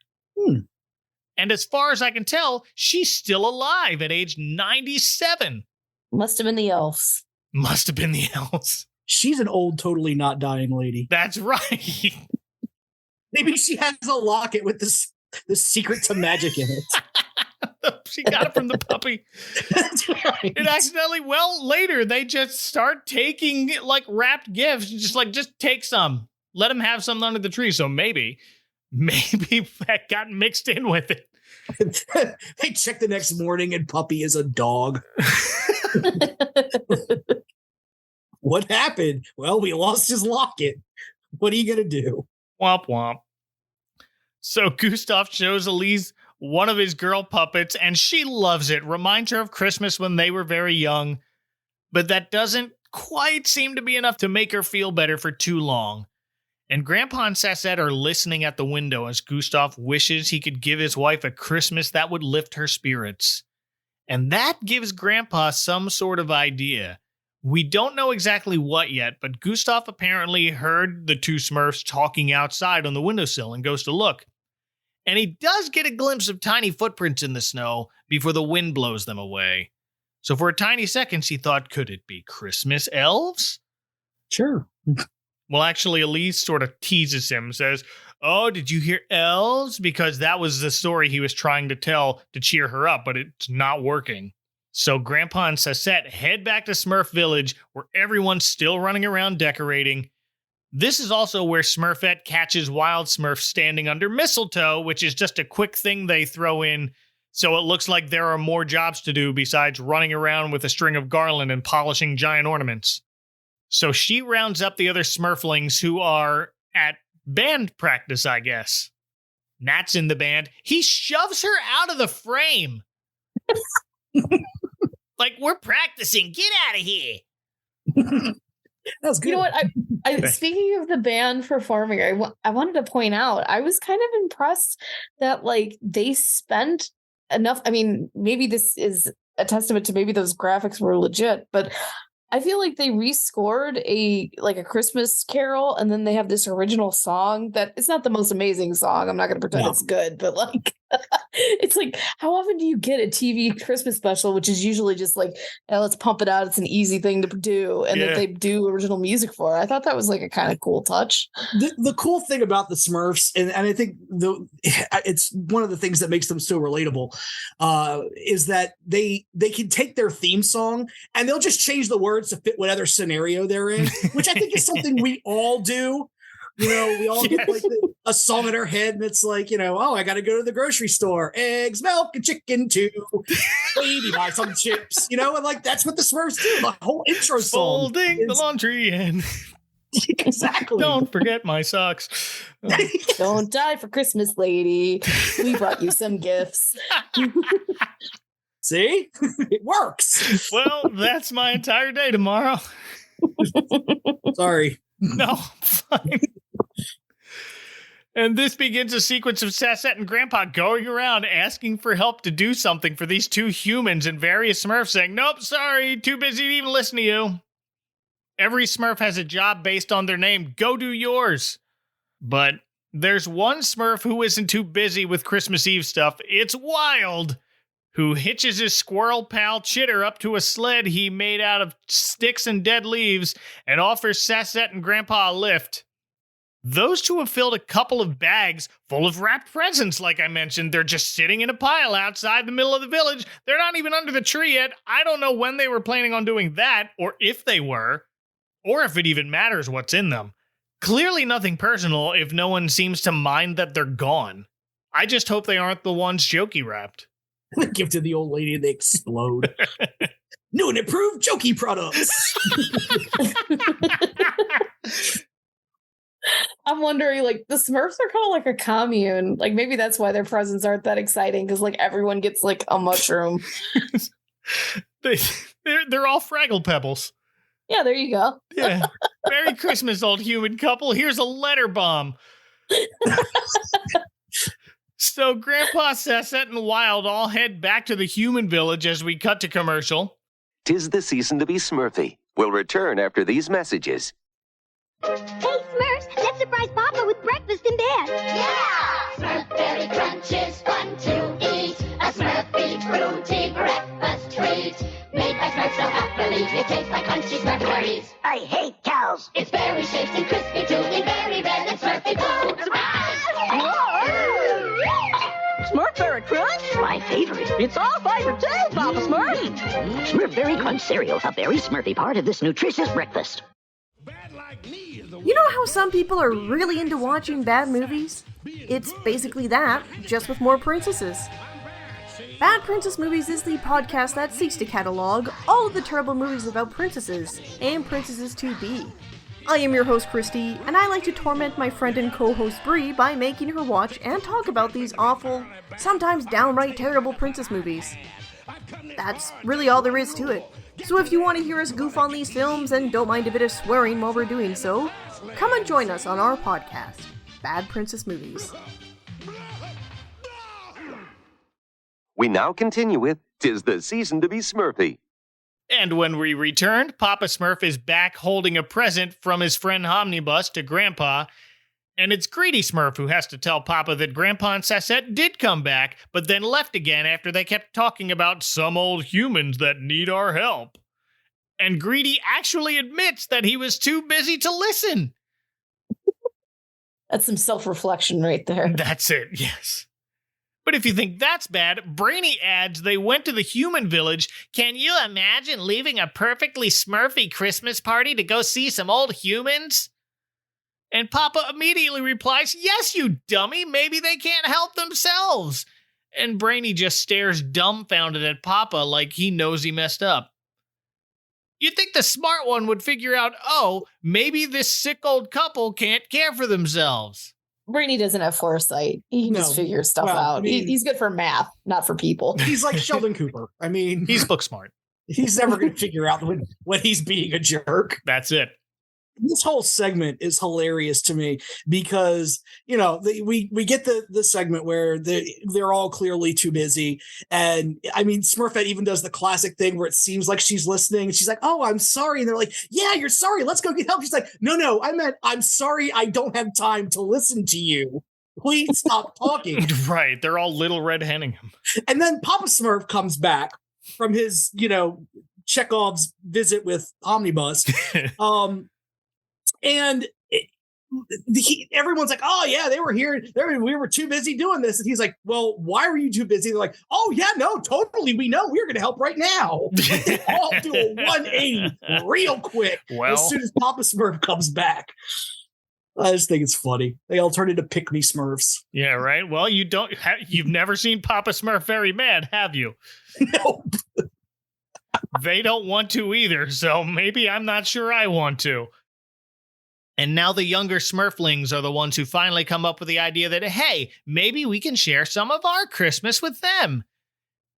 And as far as I can tell, she's still alive at age 97. Must have been the elves. Must have been the elves. She's an old, totally not dying lady. That's right. Maybe she has a locket with this secret to magic in it. She got it from the puppy. That's right. It accidentally, later they just start taking like wrapped gifts. Just take some. Let them have some under the tree. So maybe that got mixed in with it. They check the next morning and puppy is a dog. What happened? Well, we lost his locket. What are you going to do? Womp womp. So Gustav shows Elise one of his girl puppets, and she loves it. Reminds her of Christmas when they were very young. But that doesn't quite seem to be enough to make her feel better for too long. And Grandpa and Sessette are listening at the window as Gustav wishes he could give his wife a Christmas that would lift her spirits. And that gives Grandpa some sort of idea. We don't know exactly what yet, but Gustav apparently heard the two Smurfs talking outside on the windowsill and goes to look. And he does get a glimpse of tiny footprints in the snow before the wind blows them away. So for a tiny second, he thought, could it be Christmas elves? Sure. Well, actually, Elise sort of teases him, says, oh, did you hear elves? Because that was the story he was trying to tell to cheer her up, but it's not working. So Grandpa and Sessette head back to Smurf Village, where everyone's still running around decorating. This is also where Smurfette catches Wild Smurf standing under mistletoe, which is just a quick thing they throw in, so it looks like there are more jobs to do besides running around with a string of garland and polishing giant ornaments. So she rounds up the other Smurflings who are at band practice, I guess. Nat's in the band. He shoves her out of the frame. Like, we're practicing. Get out of here. That's good. You know what? I speaking of the band performing, I wanted to point out, I was kind of impressed that like they spent enough. I mean, maybe this is a testament to maybe those graphics were legit, but I feel like they rescored a Christmas Carol, and then they have this original song that it's not the most amazing song. I'm not going to pretend it's good, but like it's like, how often do you get a TV Christmas special, which is usually just like, let's pump it out. It's an easy thing to do, and that they do original music for. I thought that was like a kind of cool touch. The cool thing about the Smurfs, and I think it's one of the things that makes them so relatable, is that they can take their theme song and they'll just change the words to fit whatever scenario they're in, which I think is something we all do. You know, we all get like a song in our head, and it's like, oh, I got to go to the grocery store, eggs, milk, and chicken too. Maybe buy some chips, and like that's what the Smurfs do. The whole intro song, folding the laundry and exactly. Don't forget my socks. Don't die for Christmas, lady. We brought you some gifts. See, it works. Well, that's my entire day tomorrow. Sorry. No, fine. And this begins a sequence of Sessette and Grandpa going around asking for help to do something for these two humans, and various Smurfs saying, nope, sorry, too busy to even listen to you. Every Smurf has a job based on their name. Go do yours. But there's one Smurf who isn't too busy with Christmas Eve stuff. It's Wild, who hitches his squirrel pal Chitter up to a sled he made out of sticks and dead leaves and offers Sessette and Grandpa a lift. Those two have filled a couple of bags full of wrapped presents, like I mentioned. They're just sitting in a pile outside the middle of the village. They're not even under the tree yet. I don't know when they were planning on doing that, or if they were, or if it even matters what's in them. Clearly nothing personal if no one seems to mind that they're gone. I just hope they aren't the ones Jokey wrapped. They give to the old lady and they explode. New and improved Jokey products. I'm wondering, like, the Smurfs are kind of like a commune. Like, maybe that's why their presents aren't that exciting, because, like, everyone gets, like, a mushroom. They're all Fraggle Pebbles. Yeah, there you go. Yeah. Merry Christmas, old human couple. Here's a letter bomb. So Grandpa, Sassette, and Wild all head back to the human village as we cut to commercial. 'Tis the season to be Smurfy. We'll return after these messages. Hey, Smurfs, let's surprise Papa with breakfast in bed. Yeah! Smurfberry Crunch is fun to eat. A Smurfy fruity breakfast treat. Made by Smurfs so happily, it tastes like crunchy Smurfberries. I hate cows. It's berry shaped and crispy too, in very red and Smurfy blue. Smurfberry Crunch? My favorite. It's our favorite too, Papa Smurf. Smurfberry Crunch cereal, a very Smurfy part of this nutritious breakfast. You know how some people are really into watching bad movies? It's basically that, just with more princesses. Bad Princess Movies is the podcast that seeks to catalog all of the terrible movies about princesses and princesses to be. I am your host Christy, and I like to torment my friend and co-host Bree by making her watch and talk about these awful, sometimes downright terrible princess movies. That's really all there is to it. So if you want to hear us goof on these films and don't mind a bit of swearing while we're doing so, come and join us on our podcast, Bad Princess Movies. We now continue with 'Tis the Season to be Smurfy. And when we returned, Papa Smurf is back holding a present from his friend Omnibus to Grandpa, and it's Greedy Smurf who has to tell Papa that Grandpa and Sassette did come back, but then left again after they kept talking about some old humans that need our help. And Greedy actually admits that he was too busy to listen. That's some self-reflection right there. That's it, yes. But if you think that's bad, Brainy adds they went to the human village. Can you imagine leaving a perfectly Smurfy Christmas party to go see some old humans? And Papa immediately replies, yes, you dummy, maybe they can't help themselves. And Brainy just stares dumbfounded at Papa like he knows he messed up. You'd think the smart one would figure out, oh, maybe this sick old couple can't care for themselves. Brainy doesn't have foresight. He can just figure stuff out. I mean, He's good for math, not for people. He's like Sheldon Cooper. I mean, he's book smart. He's never going to figure out when he's being a jerk. That's it. This whole segment is hilarious to me because, you know, we get the segment where they're all clearly too busy. And I mean, Smurfette even does the classic thing where it seems like she's listening and she's like, oh, I'm sorry. And they're like, yeah, you're sorry. Let's go get help. She's like, no, I meant I'm sorry. I don't have time to listen to you. Please stop talking. Right. They're all little red henning him. And then Papa Smurf comes back from his, Chekhov's visit with Omnibus. And everyone's like, oh, yeah, they were here. We were too busy doing this. And he's like, well, why were you too busy? They're like, oh, yeah, no, totally. We know we're going to help right now. They all do a 180 real quick as soon as Papa Smurf comes back. I just think it's funny. They all turn into pick-me Smurfs. Yeah, right. Well, you've never seen Papa Smurf very mad, have you? No. They don't want to either, so maybe I'm not sure I want to. And now the younger Smurflings are the ones who finally come up with the idea that, hey, maybe we can share some of our Christmas with them,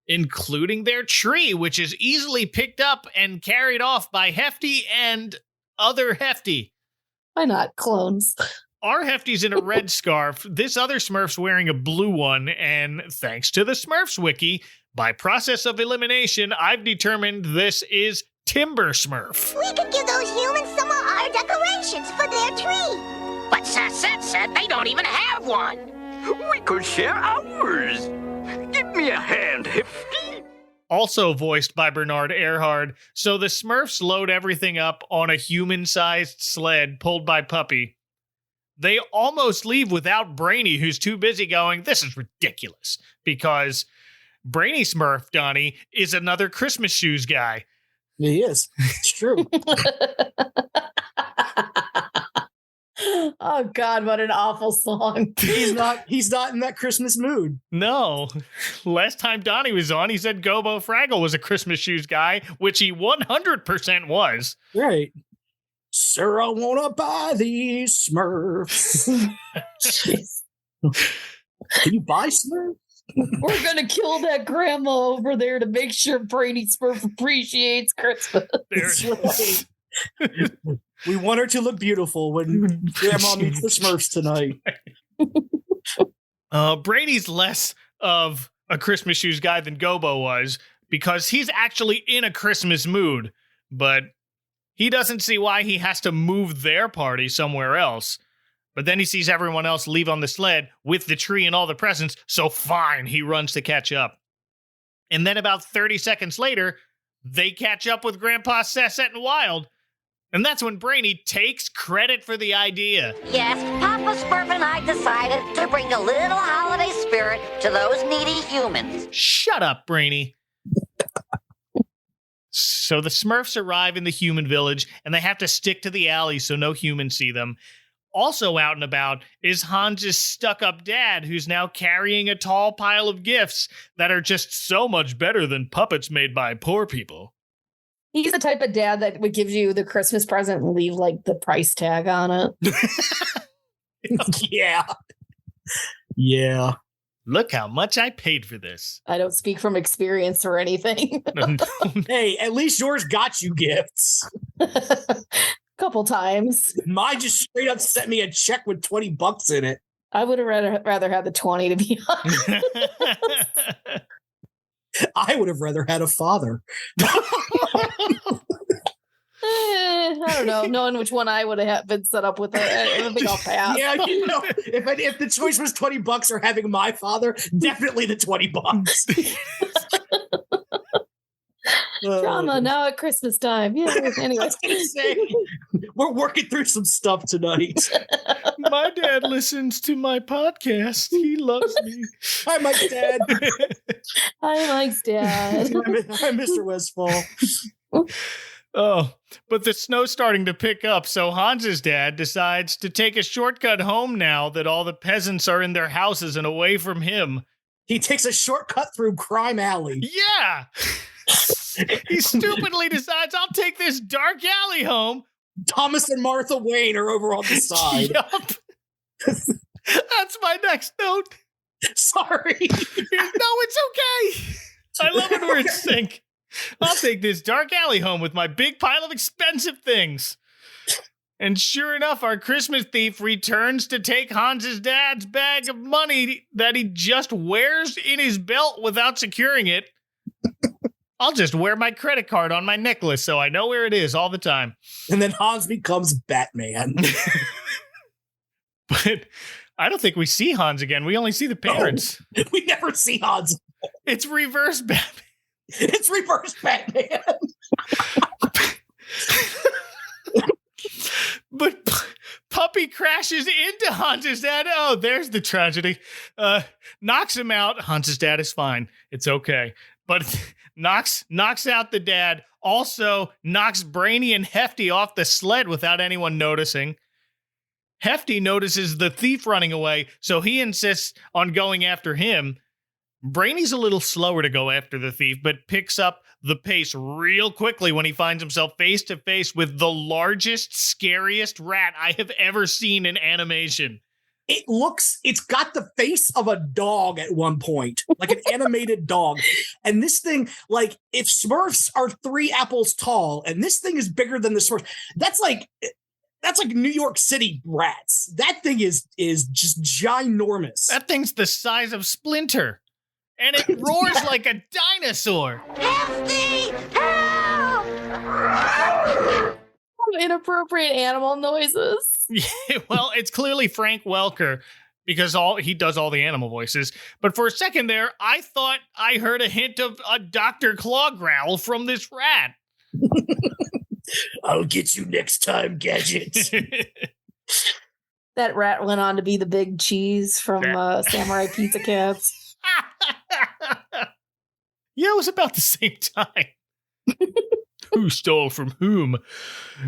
including their tree, which is easily picked up and carried off by Hefty and other Hefty. Why not? Clones. Our Hefty's in a red scarf. This other Smurf's wearing a blue one. And thanks to the Smurfs wiki, by process of elimination, I've determined this is Timber Smurf. We could give those humans some of our decorations for their tree. But Sassette said they don't even have one. We could share ours. Give me a hand, Hefty. Also voiced by Bernard Earhart, so the Smurfs load everything up on a human-sized sled pulled by Puppy. they almost leave without Brainy, who's too busy going, this is ridiculous, because Brainy Smurf, Donnie, is another Christmas shoes guy. He is. It's true. Oh God, what an awful song. He's not in that Christmas mood. No. Last time Donnie was on, he said Gobo Fraggle was a Christmas shoes guy, which he 100% was. Right. Sir, I want to buy these Smurfs. Can you buy Smurfs? We're going to kill that grandma over there to make sure Brainy Smurf appreciates Christmas. That's right. We want her to look beautiful when Grandma meets the Smurfs tonight. Brady's less of a Christmas shoes guy than Gobo was, because he's actually in a Christmas mood, but he doesn't see why he has to move their party somewhere else. But then he sees everyone else leave on the sled with the tree and all the presents, so fine, he runs to catch up. And then about 30 seconds later, they catch up with Grandpa Sassette and Wild, and that's when Brainy takes credit for the idea. Yes, Papa Smurf and I decided to bring a little holiday spirit to those needy humans. Shut up, Brainy. So the Smurfs arrive in the human village, and they have to stick to the alley so no humans see them. Also out and about is Hans's stuck-up dad, who's now carrying a tall pile of gifts that are just so much better than puppets made by poor people. He's the type of dad that would give you the Christmas present and leave like the price tag on it. Yeah. Yeah. Look how much I paid for this. I don't speak from experience or anything. Hey, at least yours got you gifts. Couple times. Mine just straight up sent me a check with $20 in it. I would have rather had the 20, to be honest. I would have rather had a father. I don't know. Knowing which one I would have been set up with, I think I'll pass. Yeah, you know, if the choice was $20 or having my father, definitely the $20. Drama now at Christmas time. Yeah. Anyway, we're working through some stuff tonight. My dad listens to my podcast. He loves me. Hi, Mike's dad. Hi, Mike's dad. Hi, Mr. Westfall. Oh, but the snow's starting to pick up, so Hans's dad decides to take a shortcut home now that all the peasants are in their houses and away from him. He takes a shortcut through Crime Alley. Yeah! He stupidly decides, I'll take this dark alley home. Thomas and Martha Wayne are over on the side. Yup. That's my next note. Sorry. No, it's okay. I love it where it's sync. I'll take this dark alley home with my big pile of expensive things. And sure enough, our Christmas thief returns to take Hans's dad's bag of money that he just wears in his belt without securing it. I'll just wear my credit card on my necklace so I know where it is all the time. And then Hans becomes Batman. But I don't think we see Hans again. We only see the parents. No, we never see Hans. It's reverse Batman. It's reverse Batman. But Puppy crashes into Hans's dad. Oh, there's the tragedy. Knocks him out. Hans's dad is fine. It's okay. But knocks out the dad. Also knocks Brainy and Hefty off the sled without anyone noticing. Hefty notices the thief running away, so he insists on going after him. Brainy's a little slower to go after the thief, but picks up the pace real quickly when he finds himself face to face with the largest, scariest rat I have ever seen in animation. It's got the face of a dog at one point, like an animated dog. And this thing, like, if Smurfs are 3 apples tall and this thing is bigger than the Smurfs, that's like New York City rats. That thing is just ginormous. That thing's the size of Splinter. And it roars like a dinosaur. Hefty! Help! Inappropriate animal noises. Yeah, well, it's clearly Frank Welker because he does all the animal voices. But for a second there, I thought I heard a hint of a Dr. Claw growl from this rat. I'll get you next time, Gadget. That rat went on to be the big cheese from Samurai Pizza Cats. Yeah, it was about the same time. Who stole from whom?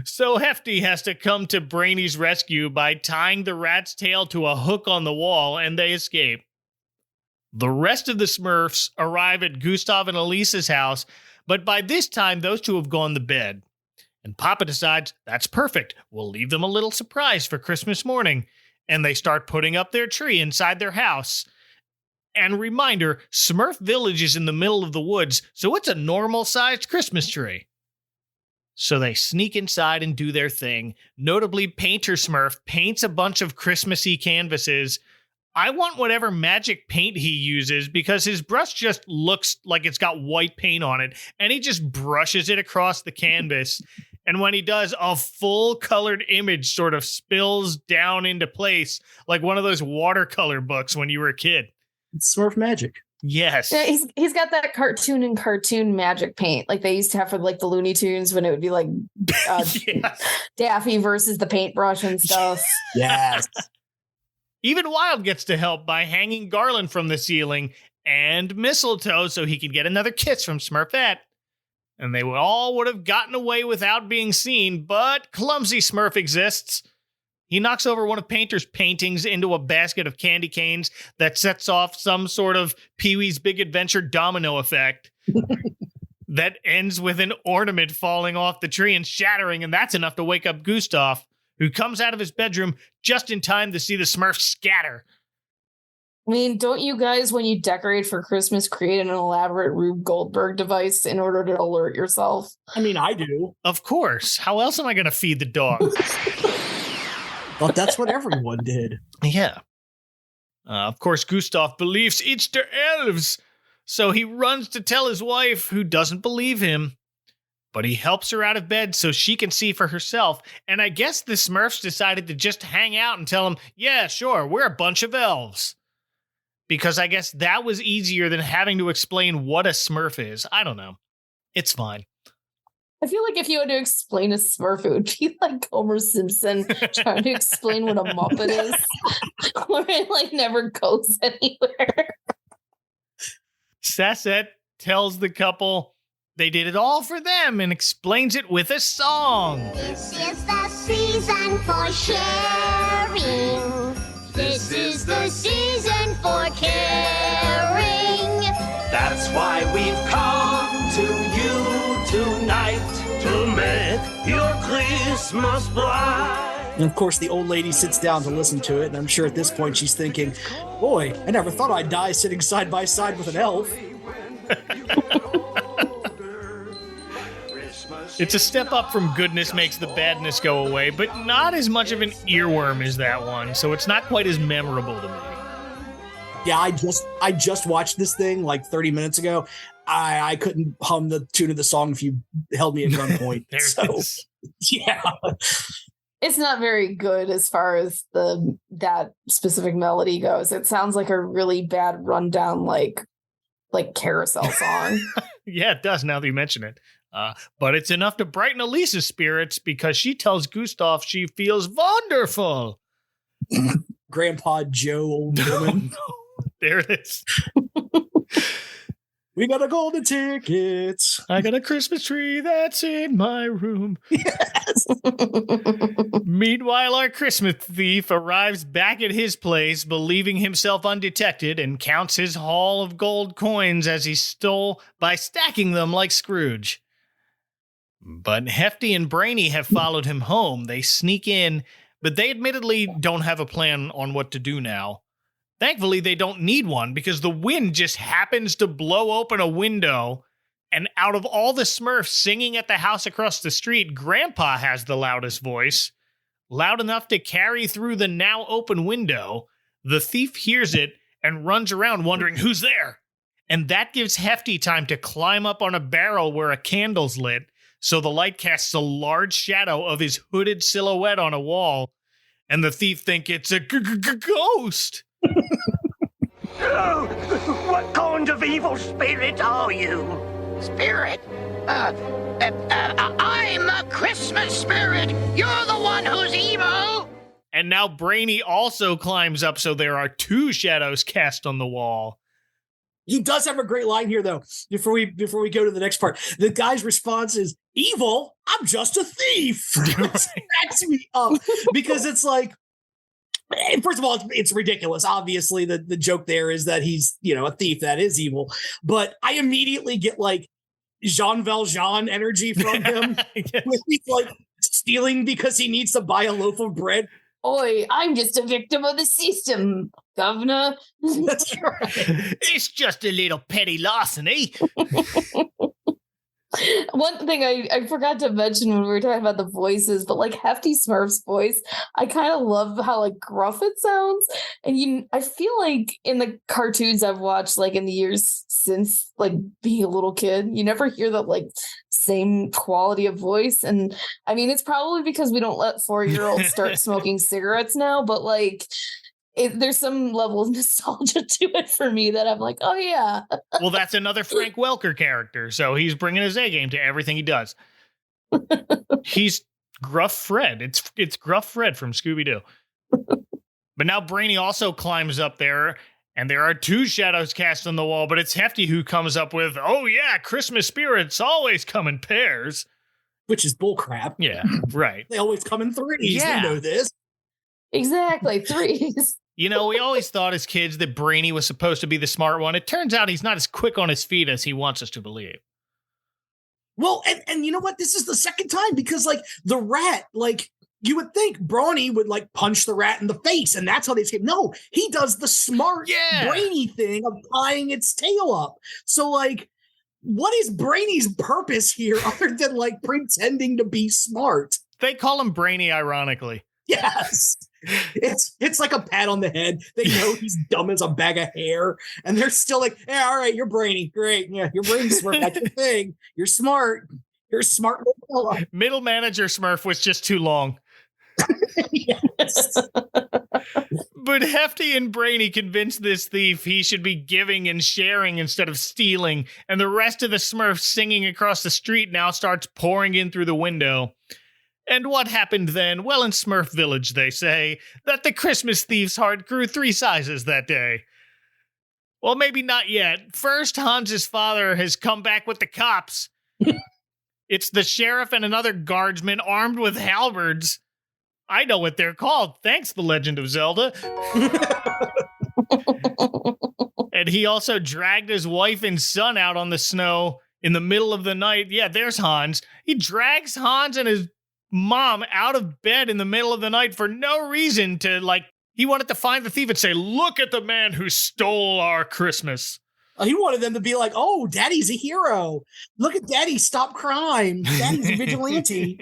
So Hefty has to come to Brainy's rescue by tying the rat's tail to a hook on the wall, and they escape. The rest of the Smurfs arrive at Gustav and Elisa's house, but by this time, those two have gone to bed. And Papa decides, that's perfect. We'll leave them a little surprise for Christmas morning. And they start putting up their tree inside their house. And reminder, Smurf Village is in the middle of the woods, so it's a normal-sized Christmas tree. So they sneak inside and do their thing. Notably, Painter Smurf paints a bunch of Christmassy canvases. I want whatever magic paint he uses because his brush just looks like it's got white paint on it, and he just brushes it across the canvas. And when he does, a full-colored image sort of spills down into place like one of those watercolor books when you were a kid. It's Smurf magic. Yes. Yeah, he's got that cartoon magic paint like they used to have for like the Looney Tunes when it would be like Daffy versus the paintbrush and stuff. Yes. Even Wild gets to help by hanging garland from the ceiling and mistletoe so he can get another kiss from Smurfette. And they all would have gotten away without being seen, but Clumsy Smurf exists. He knocks over one of Painter's paintings into a basket of candy canes that sets off some sort of Pee-wee's Big Adventure domino effect that ends with an ornament falling off the tree and shattering, and that's enough to wake up Gustav, who comes out of his bedroom just in time to see the Smurfs scatter. I mean, don't you guys, when you decorate for Christmas, create an elaborate Rube Goldberg device in order to alert yourself? I mean, I do. Of course. How else am I going to feed the dog? But that's what everyone did. Yeah. Of course, Gustav believes it's the elves. So he runs to tell his wife, who doesn't believe him. But he helps her out of bed so she can see for herself. And I guess the Smurfs decided to just hang out and tell him, yeah, sure, we're a bunch of elves. Because I guess that was easier than having to explain what a Smurf is. I don't know. It's fine. I feel like if you had to explain a Smurf, it would be like Homer Simpson trying to explain what a Muppet is, where it like never goes anywhere. Sassette tells the couple they did it all for them and explains it with a song. This is the season for sharing. This is the season for caring. That's why we've come to you tonight to make your Christmas bright. And of course, the old lady sits down to listen to it, and I'm sure at this point she's thinking, boy, I never thought I'd die sitting side by side with an elf. It's a step up from Goodness Makes the Badness Go Away, but not as much of an earworm as that one, so it's not quite as memorable to me. Yeah, I just watched this thing like 30 minutes ago. I couldn't hum the tune of the song if you held me at gunpoint. So, yeah. It's not very good as far as that specific melody goes. It sounds like a really bad rundown, like carousel song. Yeah, it does now that you mention it. But it's enough to brighten Elisa's spirits because she tells Gustav she feels wonderful. Grandpa Joe, old woman. No. There it is. We got a golden ticket. I got a Christmas tree that's in my room. Yes. Meanwhile, our Christmas thief arrives back at his place, believing himself undetected, and counts his haul of gold coins as he stole by stacking them like Scrooge. But Hefty and Brainy have followed him home. They sneak in, but they admittedly don't have a plan on what to do now. Thankfully, they don't need one because the wind just happens to blow open a window, and out of all the Smurfs singing at the house across the street, Grandpa has the loudest voice, loud enough to carry through the now open window. The thief hears it and runs around wondering who's there. And that gives Hefty time to climb up on a barrel where a candle's lit, so the light casts a large shadow of his hooded silhouette on a wall, and the thief thinks it's a ghost. Oh, what kind of evil spirit are you? Spirit? I'm a Christmas spirit. You're the one who's evil. And now Brainy also climbs up, so there are 2 shadows cast on the wall. He does have a great line here, though, before we go to the next part. The guy's response is, evil? I'm just a thief. Cracks me up because it's like, first of all, it's ridiculous. Obviously, the joke there is that he's, a thief. That is evil. But I immediately get like Jean Valjean energy from him. Yes. He's like stealing because he needs to buy a loaf of bread. Oi, I'm just a victim of the system, governor. That's right. It's just a little petty larceny. One thing I forgot to mention when we were talking about the voices, but like Hefty Smurf's voice, I kind of love how like gruff it sounds. And I feel like in the cartoons I've watched, like in the years since like being a little kid, you never hear that like same quality of voice. And I mean, it's probably because we don't let 4-year-olds start smoking cigarettes now, but like there's some level of nostalgia to it for me that I'm like, oh yeah. Well, that's another Frank Welker character, so he's bringing his A game to everything he does. He's Gruff Fred. It's Gruff Fred from Scooby-Doo. But now Brainy also climbs up there, and there are 2 shadows cast on the wall, but it's Hefty who comes up with, oh yeah, Christmas spirits always come in pairs. Which is bullcrap. Yeah, right. They always come in 3s. Yeah. We know this. Exactly, 3s. We always thought as kids that Brainy was supposed to be the smart one. It turns out he's not as quick on his feet as he wants us to believe. Well, and you know what? This is the second time because, like, the rat, like, you would think Brawny would, like, punch the rat in the face, and that's how they escape. No, he does the smart, brainy thing of tying its tail up. So, like, what is Brainy's purpose here other than, like, pretending to be smart? They call him Brainy, ironically. Yes. It's like a pat on the head. They know he's dumb as a bag of hair, and they're still like, yeah, all right, you're brainy. Great. Yeah, you're brainy Smurf. That's your thing. You're smart. You're a smart little fella. Middle manager Smurf was just too long. Yes. But Hefty and Brainy convince this thief he should be giving and sharing instead of stealing, and the rest of the Smurfs singing across the street now starts pouring in through the window. And what happened then? Well, in Smurf Village, they say that the Christmas thief's heart grew 3 sizes that day. Well, maybe not yet. First, Hans's father has come back with the cops. It's the sheriff and another guardsman armed with halberds. I know what they're called. Thanks, The Legend of Zelda. And he also dragged his wife and son out on the snow in the middle of the night. Yeah, there's Hans. He drags Hans and his mom out of bed in the middle of the night for no reason to, like, he wanted to find the thief and say, look at the man who stole our Christmas. He wanted them to be like, oh, Daddy's a hero. Look at Daddy stop crime. Daddy's a vigilante.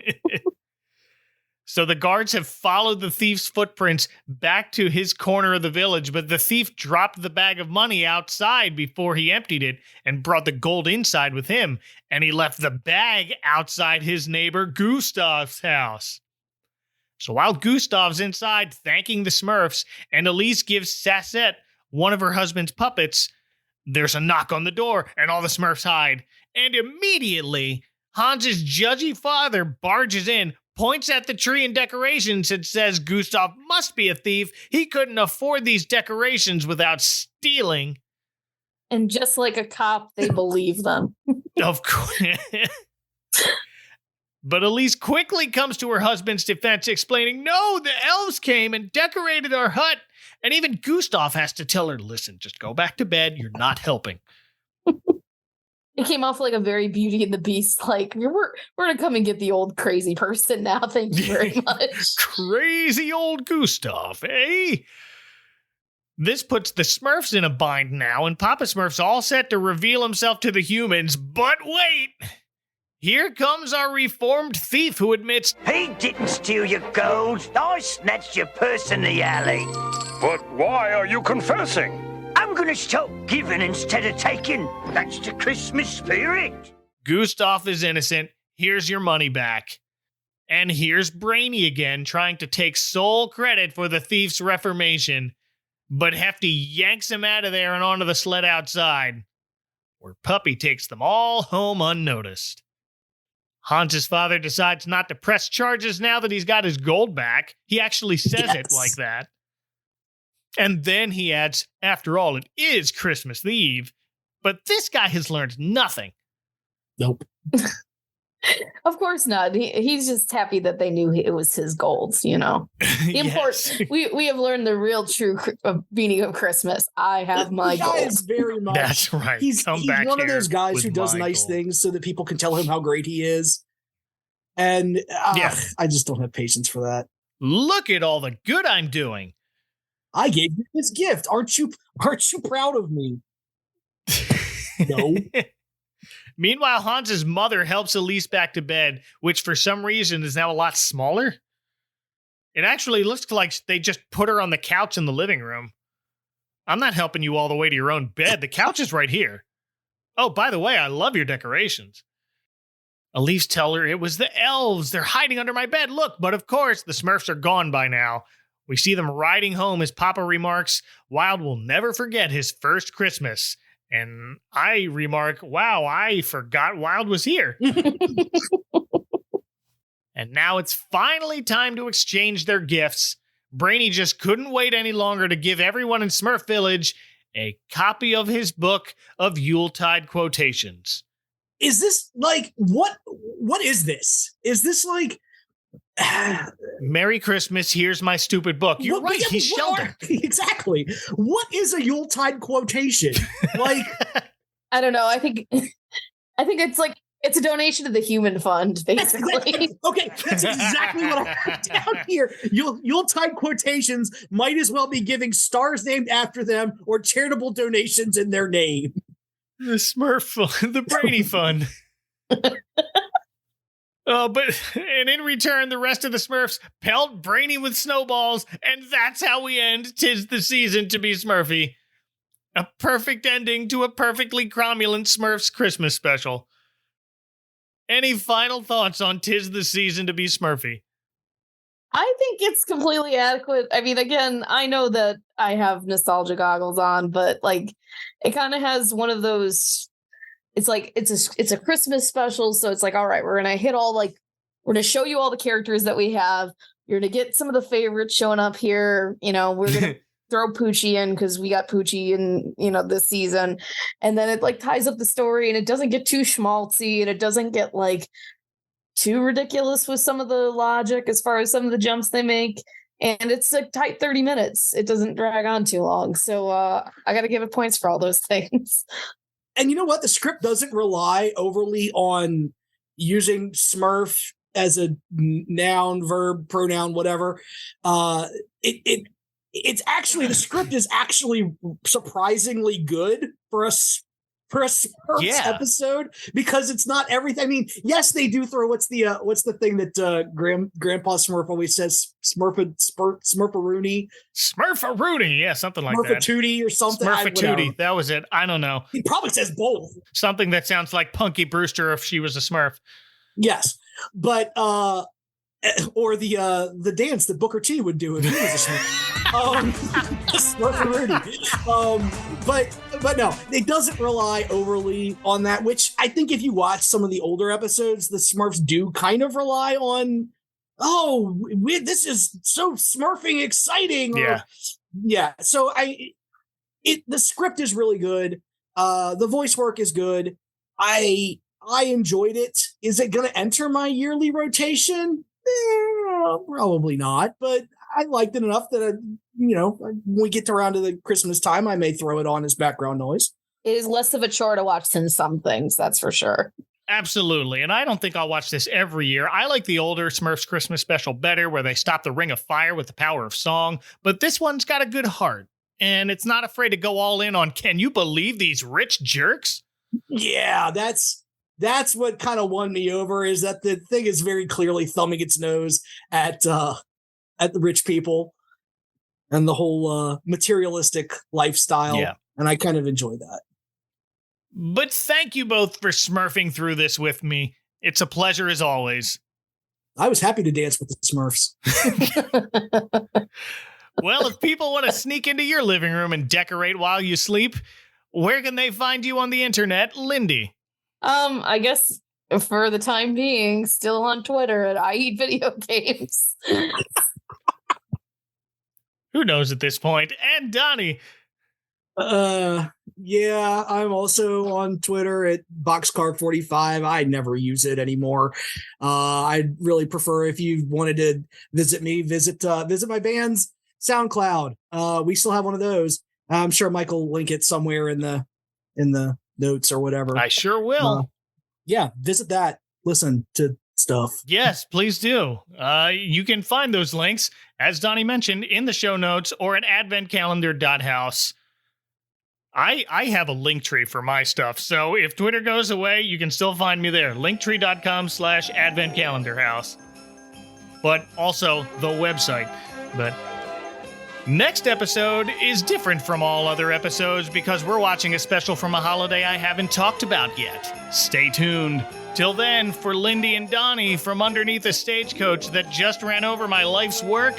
So the guards have followed the thief's footprints back to his corner of the village, but the thief dropped the bag of money outside before he emptied it and brought the gold inside with him, and he left the bag outside his neighbor Gustav's house. So while Gustav's inside thanking the Smurfs, and Elise gives Sassette one of her husband's puppets, there's a knock on the door, and all the Smurfs hide. And immediately, Hans's judgy father barges in, points at the tree and decorations, and says Gustav must be a thief. He couldn't afford these decorations without stealing. And just like a cop, they believe them. Of course. But Elise quickly comes to her husband's defense, explaining, no, the elves came and decorated our hut. And even Gustav has to tell her, listen, just go back to bed. You're not helping. It came off like a very Beauty and the Beast. Like, we're going to come and get the old crazy person now. Thank you very much. Crazy old Gustav, eh? This puts the Smurfs in a bind now, and Papa Smurf's all set to reveal himself to the humans. But wait! Here comes our reformed thief who admits, he didn't steal your gold. I snatched your purse in the alley. But why are you confessing? I'm gonna stop giving instead of taking. That's the Christmas spirit. Gustav is innocent. Here's your money back. And here's Brainy again, trying to take sole credit for the thief's reformation. But Hefty yanks him out of there and onto the sled outside, where Puppy takes them all home unnoticed. Hans's father decides not to press charges now that he's got his gold back. He actually says it like that. And then he adds, after all, it is Christmas Eve. But this guy has learned nothing. Nope. Of course not. He's just happy that they knew it was his gold, you know. Yes. We have learned the real true meaning of Christmas. I have my guy gold. is very much. That's right. He's one of those guys who does nice things so that people can tell him how great he is. And I just don't have patience for that. Look at all the good I'm doing. I gave you this gift. Aren't you proud of me? No. Meanwhile, Hans's mother helps Elise back to bed, which for some reason is now a lot smaller. It actually looks like they just put her on the couch in the living room. I'm not helping you all the way to your own bed. The couch is right here. Oh, by the way, I love your decorations. Elise tells her it was the elves. They're hiding under my bed. Look, but of course, the Smurfs are gone by now. We see them riding home as Papa remarks, Wild will never forget his first Christmas. And I remark, wow, I forgot Wild was here. And now it's finally time to exchange their gifts. Brainy just couldn't wait any longer to give everyone in Smurf Village a copy of his book of Yuletide quotations. Is this like, what is this? Is this like... Merry Christmas, here's my stupid book. You're right, he's Sheldon. Exactly. What is a Yuletide quotation? Like, I don't know. I think it's like, it's a donation to the Human Fund, basically. Okay, that's exactly what I have down here. Yuletide quotations might as well be giving stars named after them or charitable donations in their name. The Smurf Fund, the Brainy Fund. And in return, the rest of the Smurfs pelt Brainy with snowballs, and that's how we end 'Tis the Season to be Smurfy. A perfect ending to a perfectly cromulent Smurfs Christmas special. Any final thoughts on 'Tis the Season to be Smurfy? I think it's completely adequate. I mean, again, I know that I have nostalgia goggles on, but like, it kind of has one of those. It's like it's a Christmas special, so it's like, all right, we're gonna we're gonna show you all the characters that we have. You're gonna get some of the favorites showing up here. You know, we're gonna throw Poochie in because we got Poochie in, this season, and then it like ties up the story, and it doesn't get too schmaltzy, and it doesn't get like too ridiculous with some of the logic as far as some of the jumps they make. And it's a tight 30 minutes. It doesn't drag on too long, so I got to give it points for all those things. And you know what? The script doesn't rely overly on using Smurf as a noun, verb, pronoun, whatever. It's actually, the script is actually surprisingly good for a Smurfs episode, because it's not everything. I mean, yes, they do throw what's the thing that Grandpa Smurf always says, Smurfaroonie, yeah, something like that. Smurfatootie or something. Smurfatootie, that was it. I don't know. He probably says both. Something that sounds like Punky Brewster if she was a Smurf. Yes, but or the dance that Booker T would do if he was a Smurf. Smurfaroonie. But no, it doesn't rely overly on that, which I think if you watch some of the older episodes, the Smurfs do kind of rely on, this is so Smurfing exciting. Yeah. So the script is really good. The voice work is good. I enjoyed it. Is it going to enter my yearly rotation? Probably not, but I liked it enough that, when we get around to the Christmas time, I may throw it on as background noise. It is less of a chore to watch than some things, that's for sure. Absolutely. And I don't think I'll watch this every year. I like the older Smurfs Christmas special better, where they stop the ring of fire with the power of song. But this one's got a good heart, and it's not afraid to go all in on, can you believe these rich jerks? Yeah, that's what kind of won me over, is that the thing is very clearly thumbing its nose at the rich people and the whole materialistic lifestyle. Yeah. And I kind of enjoy that. But thank you both for smurfing through this with me. It's a pleasure as always. I was happy to dance with the Smurfs. Well, if people want to sneak into your living room and decorate while you sleep, where can they find you on the internet, Lindy? I guess for the time being, still on Twitter at I Eat Video Games. Who knows at this point? And Donnie. Yeah, I'm also on Twitter at Boxcar45. I never use it anymore. I'd really prefer if you wanted to visit me, visit my band's SoundCloud. We still have one of those. I'm sure Mike will link it somewhere in the notes or whatever. I sure will. Yeah, visit that. Listen to stuff. Yes, please do. You can find those links, as Donnie mentioned, in the show notes or at adventcalendar.house. I have a link tree for my stuff, so if Twitter goes away, you can still find me there. Linktree.com/adventcalendarhouse. But also the website. But next episode is different from all other episodes because we're watching a special from a holiday I haven't talked about yet. Stay tuned. Till then, for Lindy and Donnie from underneath a stagecoach that just ran over my life's work,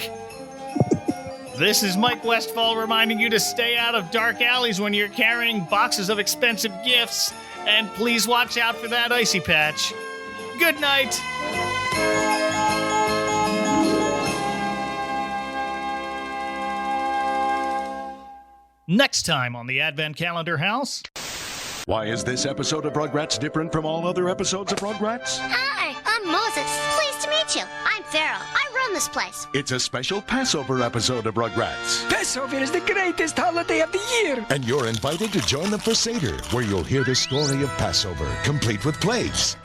this is Mike Westfall reminding you to stay out of dark alleys when you're carrying boxes of expensive gifts, and please watch out for that icy patch. Good night! Next time on the Advent Calendar House. Why is this episode of Rugrats different from all other episodes of Rugrats? Hi, I'm Moses. Pleased to meet you. I'm Pharaoh. I run this place. It's a special Passover episode of Rugrats. Passover is the greatest holiday of the year. And you're invited to join them for Seder, where you'll hear the story of Passover, complete with plays.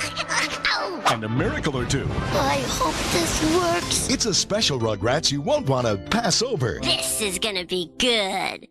And a miracle or two. I hope this works. It's a special Rugrats you won't want to pass over. This is gonna be good.